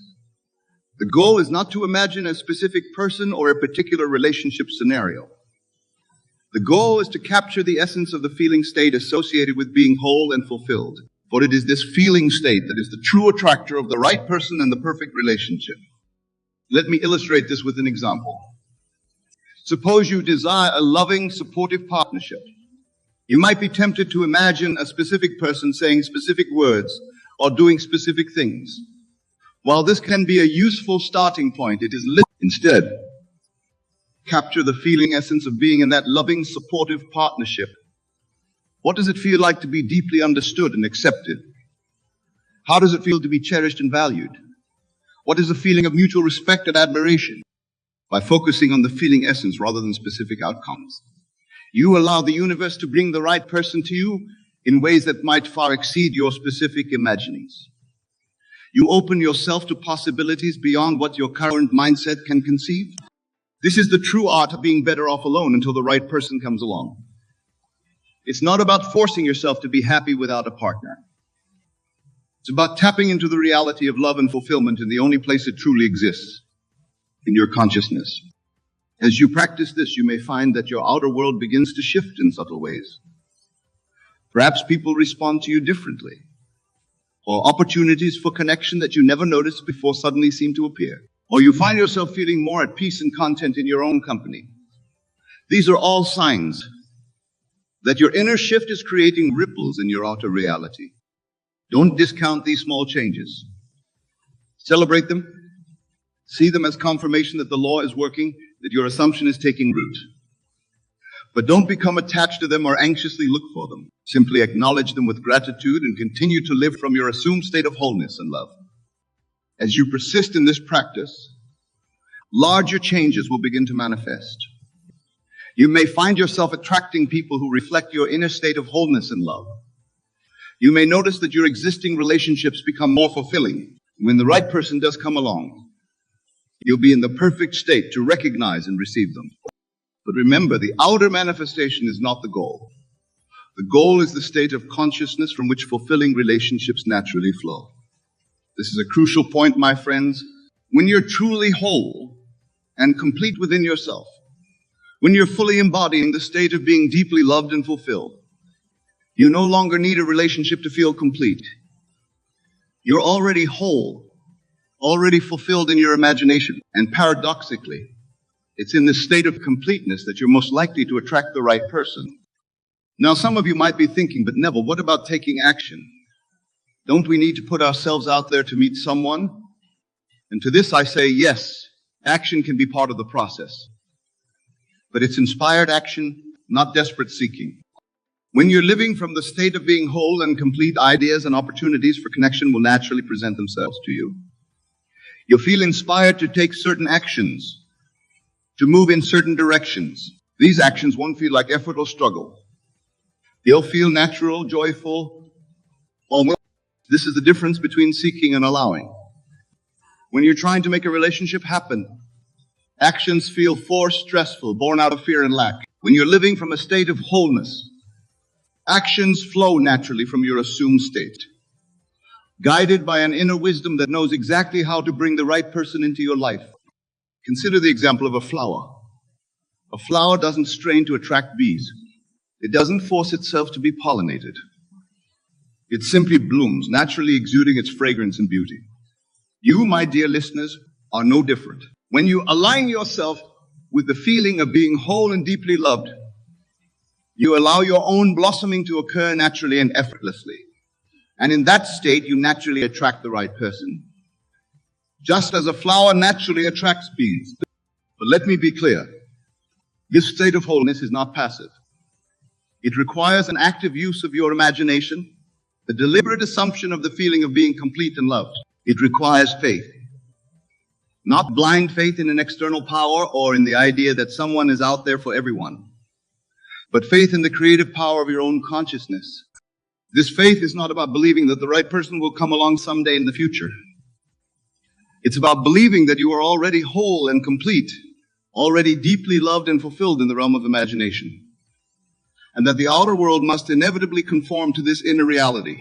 The goal is not to imagine a specific person or a particular relationship scenario. The goal is to capture the essence of the feeling state associated with being whole and fulfilled. For it is this feeling state that is the true attractor of the right person and the perfect relationship. Let me illustrate this with an example. Suppose you desire a loving, supportive partnership. You might be tempted to imagine a specific person saying specific words or doing specific things. While this can be a useful starting point, it is instead capture the feeling essence of being in that loving, supportive partnership. What does it feel like to be deeply understood and accepted? How does it feel to be cherished and valued? What is the feeling of mutual respect and admiration? By focusing on the feeling essence rather than specific outcomes, you allow the universe to bring the right person to you in ways that might far exceed your specific imaginings. You open yourself to possibilities beyond what your current mindset can conceive. This is the true art of being better off alone until the right person comes along. It's not about forcing yourself to be happy without a partner. It's about tapping into the reality of love and fulfillment in the only place it truly exists, in your consciousness. As you practice this, you may find that your outer world begins to shift in subtle ways. Perhaps people respond to you differently, or opportunities for connection that you never noticed before suddenly seem to appear. Or you find yourself feeling more at peace and content in your own company. These are all signs that your inner shift is creating ripples in your outer reality. Don't discount these small changes. Celebrate them. See them as confirmation that the law is working, that your assumption is taking root. But don't become attached to them or anxiously look for them. Simply acknowledge them with gratitude and continue to live from your assumed state of wholeness and love. As you persist in this practice, larger changes will begin to manifest. You may find yourself attracting people who reflect your inner state of wholeness and love. You may notice that your existing relationships become more fulfilling. When the right person does come along, you'll be in the perfect state to recognize and receive them. But remember, the outer manifestation is not the goal. The goal is the state of consciousness from which fulfilling relationships naturally flow. This is a crucial point, my friends. When you're truly whole and complete within yourself, when you're fully embodying the state of being deeply loved and fulfilled, you no longer need a relationship to feel complete. You're already whole, already fulfilled in your imagination. And paradoxically, it's in this state of completeness that you're most likely to attract the right person. Now, some of you might be thinking, but Neville, what about taking action? Don't we need to put ourselves out there to meet someone? And to this I say, yes, action can be part of the process. But it's inspired action, not desperate seeking. When you're living from the state of being whole and complete, ideas and opportunities for connection will naturally present themselves to you. You'll feel inspired to take certain actions, to move in certain directions. These actions won't feel like effort or struggle. They'll feel natural, joyful, almost. This is the difference between seeking and allowing. When you're trying to make a relationship happen, actions feel forced, stressful, born out of fear and lack. When you're living from a state of wholeness, actions flow naturally from your assumed state, guided by an inner wisdom that knows exactly how to bring the right person into your life. Consider the example of a flower. A flower doesn't strain to attract bees. It doesn't force itself to be pollinated. It simply blooms, naturally exuding its fragrance and beauty. You, my dear listeners, are no different. When you align yourself with the feeling of being whole and deeply loved, you allow your own blossoming to occur naturally and effortlessly. And in that state, you naturally attract the right person, just as a flower naturally attracts bees. But let me be clear, this state of wholeness is not passive. It requires an active use of your imagination, the deliberate assumption of the feeling of being complete and loved. It requires faith. Not blind faith in an external power or in the idea that someone is out there for everyone, but faith in the creative power of your own consciousness. This faith is not about believing that the right person will come along someday in the future. It's about believing that you are already whole and complete, already deeply loved and fulfilled in the realm of imagination, and that the outer world must inevitably conform to this inner reality.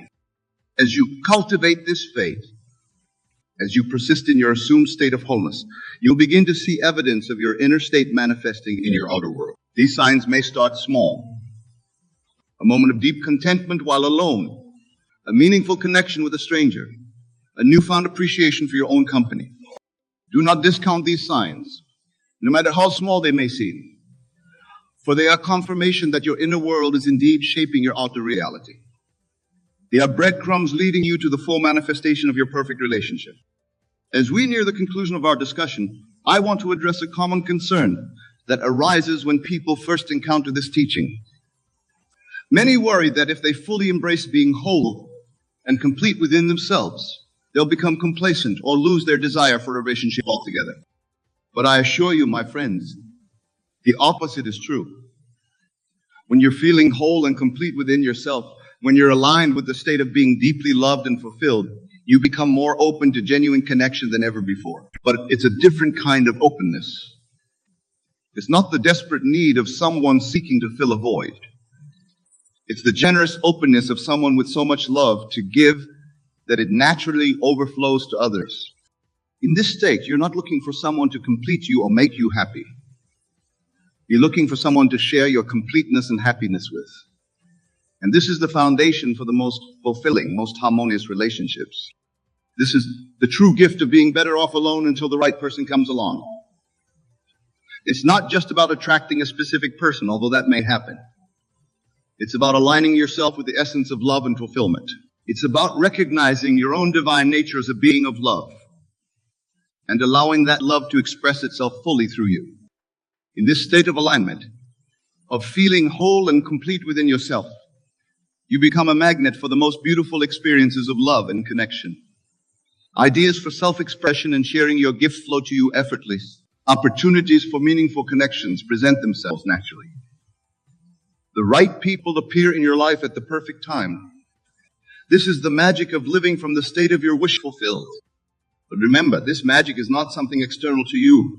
As you cultivate this faith, as you persist in your assumed state of wholeness, you'll begin to see evidence of your inner state manifesting in your outer world. These signs may start small. A moment of deep contentment while alone, a meaningful connection with a stranger, a newfound appreciation for your own company. Do not discount these signs, no matter how small they may seem, for they are confirmation that your inner world is indeed shaping your outer reality. They are breadcrumbs leading you to the full manifestation of your perfect relationship. As we near the conclusion of our discussion, I want to address a common concern that arises when people first encounter this teaching. Many worry that if they fully embrace being whole and complete within themselves, they'll become complacent or lose their desire for a relationship altogether. But I assure you, my friends, the opposite is true. When you're feeling whole and complete within yourself, when you're aligned with the state of being deeply loved and fulfilled, you become more open to genuine connection than ever before. But it's a different kind of openness. It's not the desperate need of someone seeking to fill a void. It's the generous openness of someone with so much love to give that it naturally overflows to others. In this state, you're not looking for someone to complete you or make you happy. You're looking for someone to share your completeness and happiness with. And this is the foundation for the most fulfilling, most harmonious relationships. This is the true gift of being better off alone until the right person comes along. It's not just about attracting a specific person, although that may happen. It's about aligning yourself with the essence of love and fulfillment. It's about recognizing your own divine nature as a being of love and allowing that love to express itself fully through you. In this state of alignment, of feeling whole and complete within yourself, you become a magnet for the most beautiful experiences of love and connection. Ideas for self-expression and sharing your gift flow to you effortlessly. Opportunities for meaningful connections present themselves naturally. The right people appear in your life at the perfect time. This is the magic of living from the state of your wish fulfilled. But remember, this magic is not something external to you.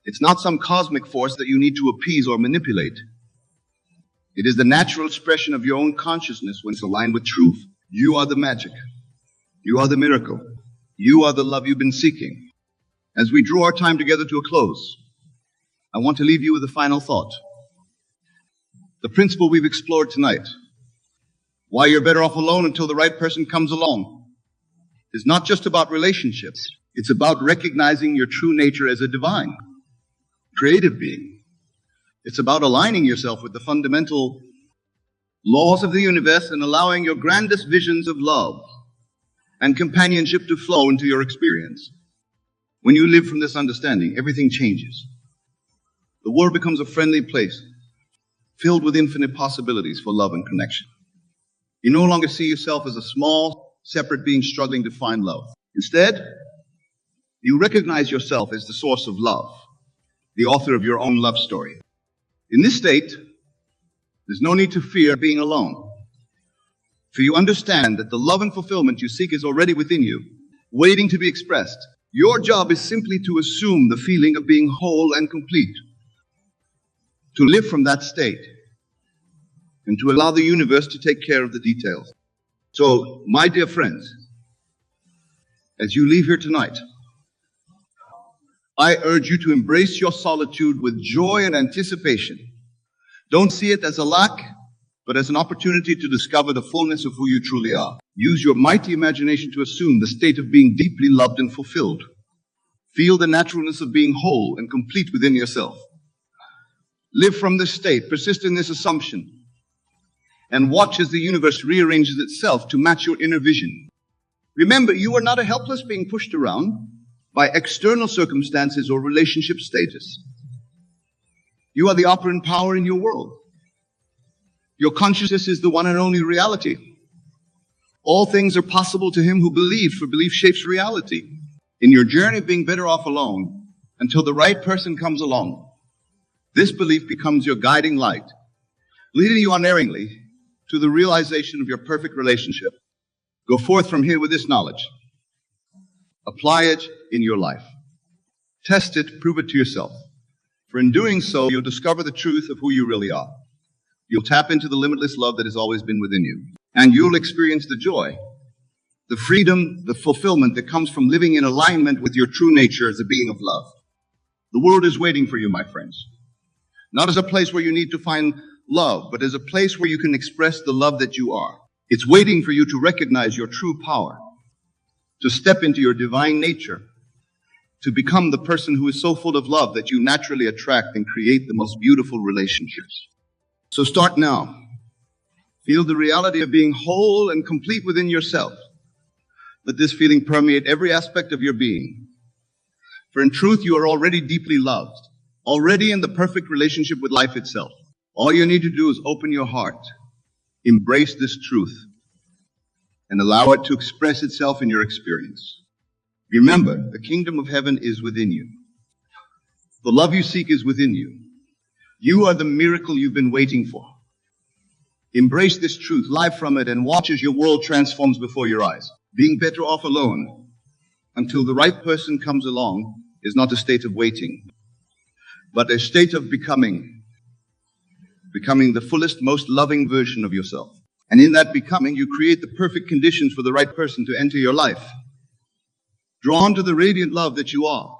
It's not some cosmic force that you need to appease or manipulate. It is the natural expression of your own consciousness when it's aligned with truth. You are the magic. You are the miracle. You are the love you've been seeking. As we draw our time together to a close, I want to leave you with a final thought. The principle we've explored tonight, why you're better off alone until the right person comes along, is not just about relationships. It's about recognizing your true nature as a divine, creative being. It's about aligning yourself with the fundamental laws of the universe and allowing your grandest visions of love and companionship to flow into your experience. When you live from this understanding, everything changes. The world becomes a friendly place, filled with infinite possibilities for love and connection. You no longer see yourself as a small, separate being struggling to find love. Instead, you recognize yourself as the source of love, the author of your own love story. In this state, there's no need to fear being alone, for you understand that the love and fulfillment you seek is already within you, waiting to be expressed. Your job is simply to assume the feeling of being whole and complete, to live from that state, and to allow the universe to take care of the details. So, my dear friends, as you leave here tonight, I urge you to embrace your solitude with joy and anticipation. Don't see it as a lack, but as an opportunity to discover the fullness of who you truly are. Use your mighty imagination to assume the state of being deeply loved and fulfilled. Feel the naturalness of being whole and complete within yourself. Live from this state, persist in this assumption, and watch as the universe rearranges itself to match your inner vision. Remember, you are not a helpless being pushed around by external circumstances or relationship status. You are the operant power in your world. Your consciousness is the one and only reality. All things are possible to him who believes, for belief shapes reality. In your journey of being better off alone, until the right person comes along, this belief becomes your guiding light, leading you unerringly to the realization of your perfect relationship. Go forth from here with this knowledge. Apply it in your life. Test it, prove it to yourself. For in doing so, you'll discover the truth of who you really are. You'll tap into the limitless love that has always been within you. And you'll experience the joy, the freedom, the fulfillment that comes from living in alignment with your true nature as a being of love. The world is waiting for you, my friends. Not as a place where you need to find love, but as a place where you can express the love that you are. It's waiting for you to recognize your true power, to step into your divine nature, to become the person who is so full of love that you naturally attract and create the most beautiful relationships. So start now. Feel the reality of being whole and complete within yourself. Let this feeling permeate every aspect of your being. For in truth, you are already deeply loved, already in the perfect relationship with life itself. All you need to do is open your heart, embrace this truth, and allow it to express itself in your experience. Remember, the kingdom of heaven is within you. The love you seek is within you. You are the miracle you've been waiting for. Embrace this truth, live from it, and watch as your world transforms before your eyes. Being better off alone until the right person comes along is not a state of waiting, but a state of becoming. becoming the fullest, most loving version of yourself. And in that becoming, you create the perfect conditions for the right person to enter your life. Drawn to the radiant love that you are.